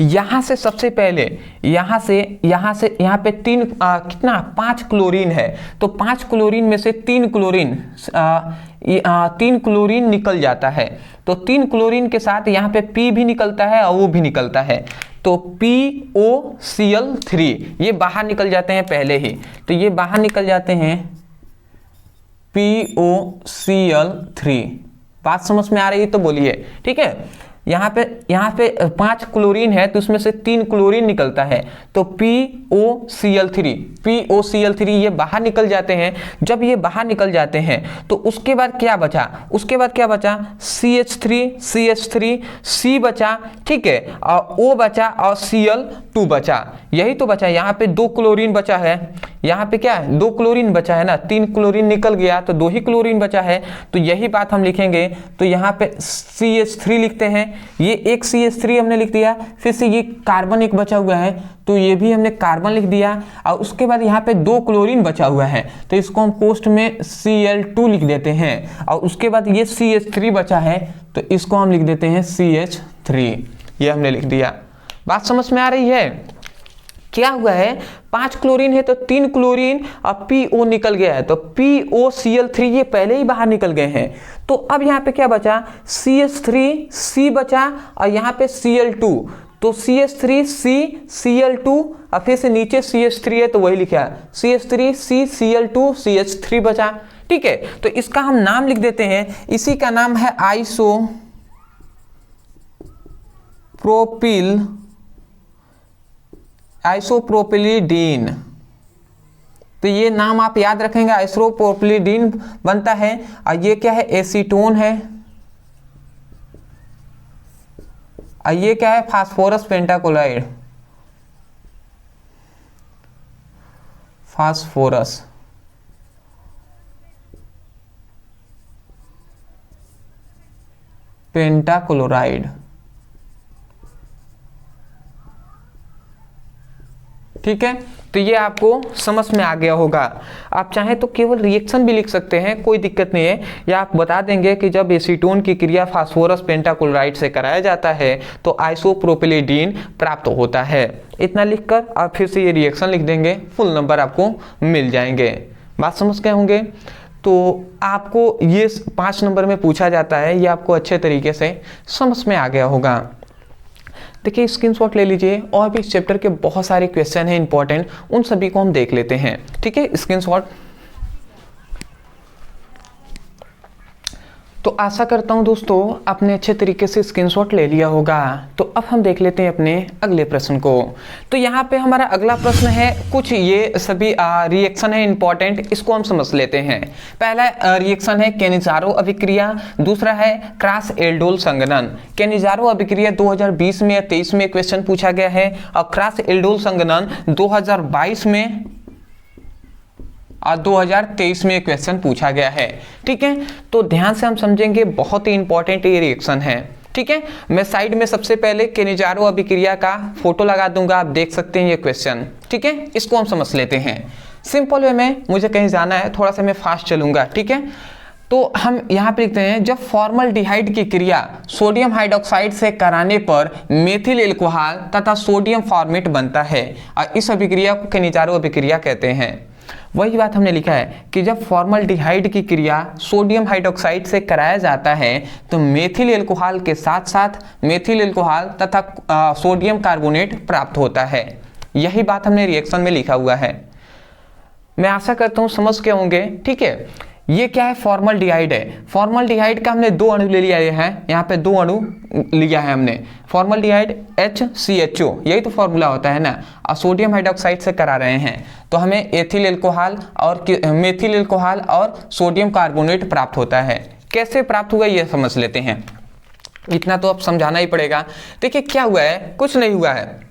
यहाँ से सबसे पहले यहाँ पे 5 क्लोरीन है, तो 5 क्लोरीन में से 3 क्लोरीन निकल जाता है। तो 3 क्लोरीन के साथ यहाँ पे P भी निकलता है और O भी निकलता है, तो POCl3 ये बाहर निकल जाते हैं पहले ही, तो ये बाहर निकल जाते हैं POCl3। बात समझ में आ रही है तो बोलिए, ठीक है। यहाँ पे 5 क्लोरीन है तो उसमें से 3 क्लोरीन निकलता है, तो POCl3 ये बाहर निकल जाते हैं। जब ये बाहर निकल जाते हैं तो उसके बाद क्या बचा, CH3 C बचा, ठीक है, और O बचा और Cl2 बचा, यही तो बचा। यहाँ पे 2 क्लोरीन बचा है, यहाँ पे क्या है, 2 क्लोरीन बचा है ना, 3 क्लोरीन निकल गया तो 2 ही क्लोरीन बचा है, तो यही बात हम लिखेंगे। तो यहाँ पे CH3 लिखते हैं, ये एक CH3 हमने लिख दिया, फिर से ये कार्बन एक बचा हुआ है तो ये भी हमने कार्बन लिख दिया, और उसके बाद यहाँ पे 2 क्लोरीन बचा हुआ है तो इसको हम पोस्ट में Cl2 लिख देते हैं, और उसके बाद ये CH3 बचा है तो इसको हम लिख देते हैं CH3, ये हमने लिख दिया। बात समझ में आ रही है? क्या हुआ है, 5 क्लोरीन है तो 3 क्लोरीन और PO निकल गया है, तो POCl3 ये पहले ही बाहर निकल गए हैं। तो अब यहाँ पे क्या बचा, CH3C बचा और यहाँ पे Cl2, तो CH3C Cl2 और फिर से नीचे CH3 है तो वही लिखा है CH3C Cl2 CH3 बचा। ठीक है, तो इसका हम नाम लिख देते हैं, इसी का नाम है आइसोप्रोपिलीडीन। तो ये नाम आप याद रखेंगे, आइसोप्रोपिलीडीन बनता है, और ये क्या है, एसीटोन है, और ये क्या है, फास्फोरस पेंटाक्लोराइड, फास्फोरस पेंटाक्लोराइड। ठीक है, तो ये आपको समझ में आ गया होगा। आप चाहें तो केवल रिएक्शन भी लिख सकते हैं, कोई दिक्कत नहीं है, या आप बता देंगे कि जब एसीटोन की क्रिया फास्फोरस पेंटाक्लोराइड से कराया जाता है तो आइसोप्रोपिलीडीन प्राप्त होता है। इतना लिखकर आप फिर से ये रिएक्शन लिख देंगे, फुल नंबर आपको मिल जाएंगे। बात समझ गए होंगे? तो आपको ये 5 नंबर में पूछा जाता है, ये आपको अच्छे तरीके से समझ में आ गया होगा। देखिए स्क्रीनशॉट ले लीजिए, और भी इस चैप्टर के बहुत सारे क्वेश्चन हैं इंपॉर्टेंट, उन सभी को हम देख लेते हैं। ठीक है, स्क्रीनशॉट। तो आशा करता हूं दोस्तों आपने अच्छे तरीके से स्क्रीनशॉट ले लिया होगा। तो अब हम देख लेते हैं अपने अगले प्रश्न को। तो यहाँ पे हमारा अगला प्रश्न है, कुछ ये सभी रिएक्शन है इंपॉर्टेंट, इसको हम समझ लेते हैं। पहला रिएक्शन है केनिज़ारो अभिक्रिया, दूसरा है क्रॉस एल्डोल संघनन। केनिज़ारो अभिक्रिया 2020 में या 23 में क्वेश्चन पूछा गया है, और क्रॉस एल्डोल संघनन 2022 में और 2023 में क्वेश्चन पूछा गया है। ठीक है, तो ध्यान से हम समझेंगे, बहुत ही इंपॉर्टेंट ये रिएक्शन है। ठीक है, मैं साइड में सबसे पहले केनिज़ारो अभिक्रिया का फोटो लगा दूंगा, आप देख सकते हैं ये क्वेश्चन। ठीक है, इसको हम समझ लेते हैं सिंपल वे में, मुझे कहीं जाना है, थोड़ा सा मैं फास्ट चलूंगा। ठीक है, तो हम यहाँ पे लिखते हैं, जब फॉर्मल्डिहाइड की क्रिया सोडियम हाइड्रोक्साइड से कराने पर मेथिल एल्कोहल तथा सोडियम फॉर्मेट बनता है, और इस अभिक्रिया को केनिज़ारो अभिक्रिया कहते हैं। वही बात हमने लिखा है कि जब फॉर्मल्डिहाइड की क्रिया सोडियम हाइड्रोक्साइड से कराया जाता है तो मेथिल एल्कोहल के साथ साथ मेथिल एल्कोहल तथा सोडियम कार्बोनेट प्राप्त होता है। यही बात हमने रिएक्शन में लिखा हुआ है। मैं आशा करता हूँ समझ के होंगे। ठीक है, ये क्या है, फॉर्मल्डिहाइड है। फॉर्मल्डिहाइड का हमने 2 अणु ले लिया है, यहाँ पे 2 अणु लिया है हमने, फॉर्मल्डिहाइड HCHO, यही तो फॉर्मूला होता है ना, और सोडियम हाइड्रोक्साइड से करा रहे हैं तो हमें एथिल एल्कोहल और मेथिल एल्कोहल और सोडियम कार्बोनेट प्राप्त होता है। कैसे प्राप्त हुआ ये समझ लेते हैं, इतना तो अब समझाना ही पड़ेगा। देखिए क्या हुआ है, कुछ नहीं हुआ है,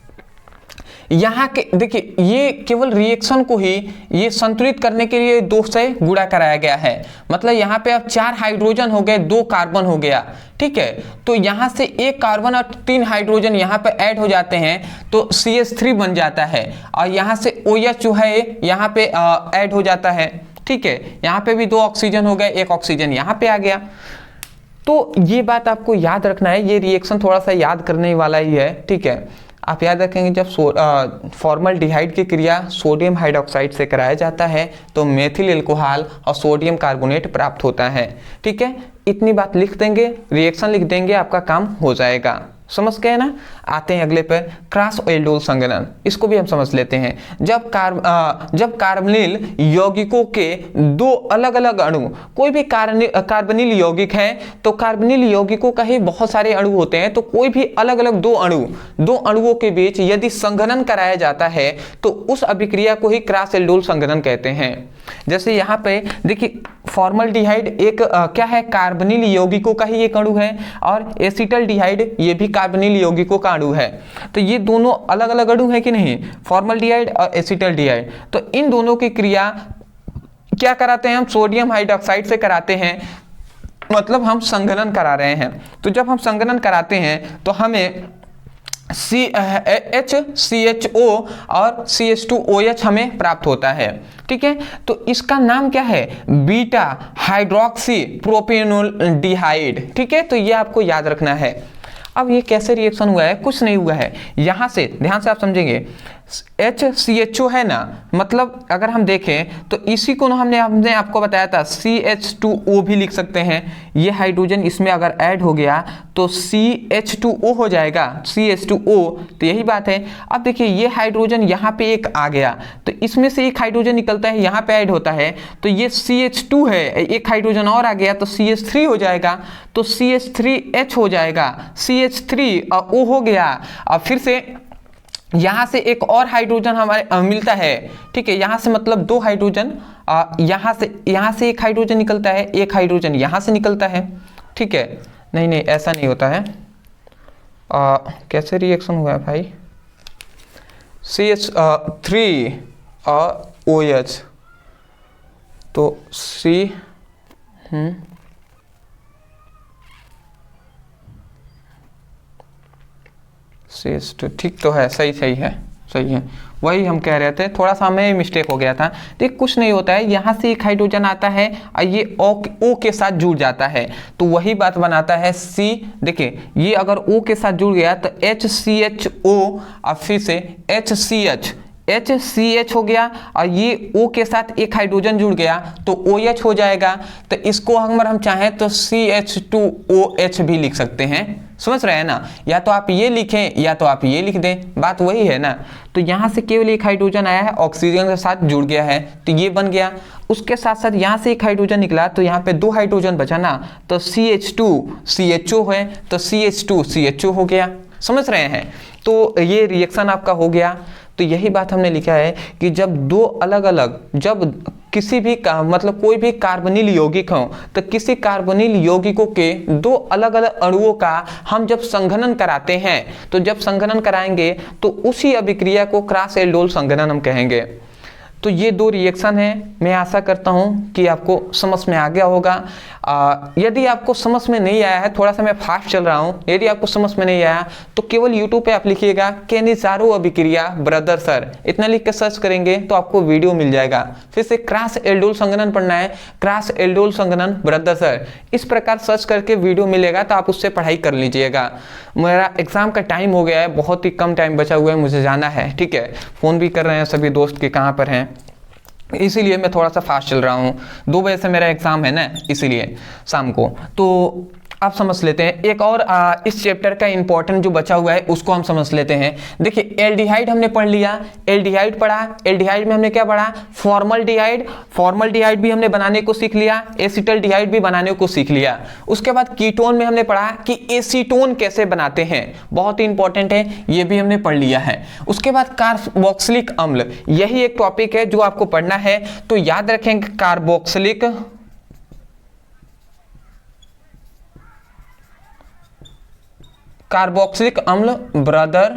यहाँ के देखिए ये केवल रिएक्शन को ही ये संतुलित करने के लिए 2 से गुणा कराया गया है। मतलब यहाँ पे अब 4 हाइड्रोजन हो गए, 2 कार्बन हो गया। ठीक है, तो यहाँ से 1 कार्बन और 3 हाइड्रोजन यहाँ पे ऐड हो जाते हैं तो CH3 बन जाता है, और यहाँ से OH जो है यहाँ पे ऐड हो जाता है। ठीक है, यहाँ पे भी 2 ऑक्सीजन हो गए, 1 ऑक्सीजन यहाँ पे आ गया। तो ये बात आपको याद रखना है, ये रिएक्शन थोड़ा सा याद करने वाला ही है। ठीक है, आप याद रखेंगे, जब फॉर्मल्डिहाइड की क्रिया सोडियम हाइड्रोक्साइड से कराया जाता है तो मेथिल एल्कोहल और सोडियम कार्बोनेट प्राप्त होता है। ठीक है, इतनी बात लिख देंगे, रिएक्शन लिख देंगे, आपका काम हो जाएगा। समझ गए ना? आते हैं अगले पर, क्रॉस एल्डोल संघनन। इसको भी हम समझ लेते हैं। जब कार्बनिल यौगिकों के 2 अलग अलग अणु, कोई भी कार्बनिल यौगिक है तो कार्बनिल यौगिकों का ही बहुत सारे अणु होते हैं, तो कोई भी अलग अलग 2 अणुओं के बीच यदि संघनन कराया जाता है तो उस अभिक्रिया को ही क्रॉस एल्डोल संघनन कहते हैं। जैसे यहाँ पे देखिए, फॉर्मल्डिहाइड एक क्या है, कार्बनिल यौगिकों का ही एक अणु है, और एसिटल्डिहाइड ये भी कार्बोनिल यौगिकों का अणु है। तो ये दोनों अलग अलग अणु है कि नहीं, फॉर्मल्डिहाइड और एसिटल्डिहाइड। तो इन दोनों की क्रिया क्या कराते हैं हम, सोडियम हाइड्रोक्साइड से कराते हैं, मतलब हम संघनन करा रहे हैं। तो जब हम संघनन कराते हैं तो हमें HCHO और CH2OH हमें प्राप्त होता है। ठीक है, तो इसका नाम क्या है, बीटा हाइड्रोक्सी प्रोपेनोल्डिहाइड। ठीक है, तो ये आपको याद रखना है। अब ये कैसे रिएक्शन हुआ है, कुछ नहीं हुआ है, यहाँ से ध्यान से आप समझेंगे, HCHO है ना, मतलब अगर हम देखें तो इसी को ना हमने आपको बताया था CH2O भी लिख सकते हैं। ये हाइड्रोजन इसमें अगर ऐड हो गया तो CH2O हो जाएगा, CH2O। तो यही बात है। अब देखिए ये हाइड्रोजन यहाँ पे एक आ गया, तो इसमें से एक हाइड्रोजन निकलता है, यहाँ पे ऐड होता है, तो ये CH2 है, एक हाइड्रोजन और आ गया तो CH3 हो जाएगा, तो CH3H हो जाएगा, CH3O हो गया। अब फिर से यहाँ से एक और हाइड्रोजन हमारे मिलता है। ठीक है, यहाँ से मतलब दो हाइड्रोजन, यहाँ से एक हाइड्रोजन निकलता है, एक हाइड्रोजन यहाँ से निकलता है। ठीक है, नहीं नहीं ऐसा नहीं होता है। कैसे रिएक्शन हुआ है भाई, CH3OH, तो CH2, ठीक तो है, सही है, वही हम कह रहे थे, थोड़ा सा हमें मिस्टेक हो गया था। देख कुछ नहीं होता है, यहाँ से एक हाइड्रोजन आता है और ये O के साथ जुड़ जाता है, तो वही बात बनाता है C। देखिए ये अगर O के साथ जुड़ गया तो HCHO और फिर से HCH हो गया, और ये O के साथ एक हाइड्रोजन जुड़ गया तो OH हो जाएगा। तो इसको अगर हम चाहें तो CH2OH भी लिख सकते हैं, समझ रहे हैं ना, या तो आप ये लिखें या तो आप ये लिख दें, बात वही है ना। तो यहाँ से केवल एक हाइड्रोजन आया है, ऑक्सीजन के साथ जुड़ गया है, तो ये बन गया। उसके साथ साथ यहाँ से एक हाइड्रोजन निकला, तो यहाँ पे दो हाइड्रोजन बचा ना, तो CH2CHO है, तो CH2CHO हो गया, समझ रहे हैं। तो ये रिएक्शन आपका हो गया। तो यही बात हमने लिखा है कि जब दो अलग अलग, जब किसी भी मतलब कोई भी कार्बोनिल यौगिक हो, तो किसी कार्बोनिल यौगिकों के दो अलग अलग अणुओं का हम जब संघनन कराते हैं, तो जब संघनन कराएंगे तो उसी अभिक्रिया को क्रॉस एल्डोल संघनन हम कहेंगे। तो ये दो रिएक्शन है, मैं आशा करता हूँ कि आपको समझ में आ गया होगा। यदि आपको समझ में नहीं आया है, थोड़ा सा मैं फास्ट चल रहा हूँ, यदि आपको समझ में नहीं आया तो केवल यूट्यूब पे आप लिखिएगा केनिज़ारो अभिक्रिया ब्रदर सर, इतना लिख के सर्च करेंगे तो आपको वीडियो मिल जाएगा। फिर से क्रॉस एल्डोल संघनन पढ़ना है, क्रॉस एल्डोल संघनन ब्रदर सर, इस प्रकार सर्च करके वीडियो मिलेगा, तो आप उससे पढ़ाई कर लीजिएगा। मेरा एग्जाम का टाइम हो गया है, बहुत ही कम टाइम बचा हुआ है, मुझे जाना है। ठीक है, फ़ोन भी कर रहे हैं सभी दोस्त कि कहाँ पर हैं, इसीलिए मैं थोड़ा सा फास्ट चल रहा हूँ। 2 बजे से मेरा एग्ज़ाम है ना, इसीलिए शाम को। तो आप समझ लेते हैं एक और इस चैप्टर का इंपॉर्टेंट जो बचा हुआ है उसको हम समझ लेते हैं। देखिए एल्डिहाइड हमने पढ़ लिया, एल्डिहाइड पढ़ा, एल्डिहाइड में हमने क्या पढ़ा, फॉर्मल्डिहाइड, फॉर्मल्डिहाइड भी हमने बनाने को सीख लिया, एसिटल्डिहाइड भी बनाने को सीख लिया। उसके बाद कीटोन में हमने पढ़ा कि एसीटोन कैसे बनाते हैं, बहुत ही इंपॉर्टेंट है, ये भी हमने पढ़ लिया है। उसके बाद कार्बोक्सिलिक अम्ल, यही एक टॉपिक है जो आपको पढ़ना है, तो याद रखेंगे कार्बोक्सिलिक अम्ल ब्रदर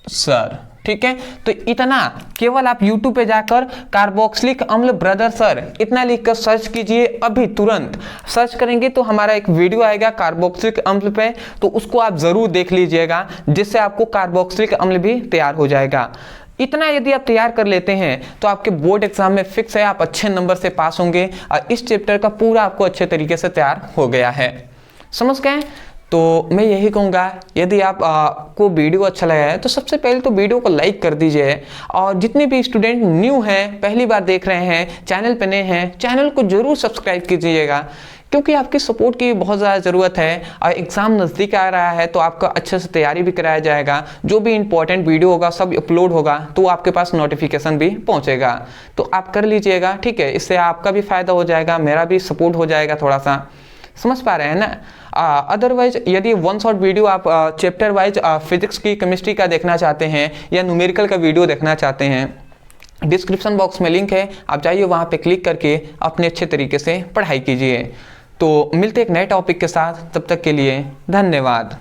सर। ठीक है, तो इतना केवल आप YouTube पे जाकर कार्बोक्सिलिक अम्ल ब्रदर सर इतना लिखकर सर्च कीजिए, अभी तुरंत सर्च करेंगे तो हमारा एक वीडियो आएगा कार्बोक्सिलिक अम्ल पे, तो उसको आप जरूर देख लीजिएगा, जिससे आपको कार्बोक्सिलिक अम्ल भी तैयार हो जाएगा। इतना यदि आप तैयार कर लेते हैं तो आपके बोर्ड एग्जाम में फिक्स है, आप अच्छे नंबर से पास होंगे, और इस चैप्टर का पूरा आपको अच्छे तरीके से तैयार हो गया है। समझ गए? तो मैं यही कहूँगा, यदि आप को वीडियो अच्छा लगा है तो सबसे पहले तो वीडियो को लाइक कर दीजिए, और जितने भी स्टूडेंट न्यू हैं, पहली बार देख रहे हैं, चैनल पे नए हैं, चैनल को जरूर सब्सक्राइब कीजिएगा, क्योंकि आपकी सपोर्ट की बहुत ज़्यादा ज़रूरत है। और एग्ज़ाम नज़दीक आ रहा है तो आपका अच्छे से तैयारी भी कराया जाएगा, जो भी इंपॉर्टेंट वीडियो होगा सब अपलोड होगा तो आपके पास नोटिफिकेशन भी पहुँचेगा, तो आप कर लीजिएगा। ठीक है, इससे आपका भी फ़ायदा हो जाएगा, मेरा भी सपोर्ट हो जाएगा थोड़ा सा, समझ पा रहे हैं ना। अदरवाइज यदि वन शॉट वीडियो आप चैप्टर वाइज फिजिक्स की, केमिस्ट्री का देखना चाहते हैं या न्यूमेरिकल का वीडियो देखना चाहते हैं, डिस्क्रिप्शन बॉक्स में लिंक है, आप जाइए वहाँ पे क्लिक करके अपने अच्छे तरीके से पढ़ाई कीजिए। तो मिलते एक नए टॉपिक के साथ, तब तक के लिए धन्यवाद।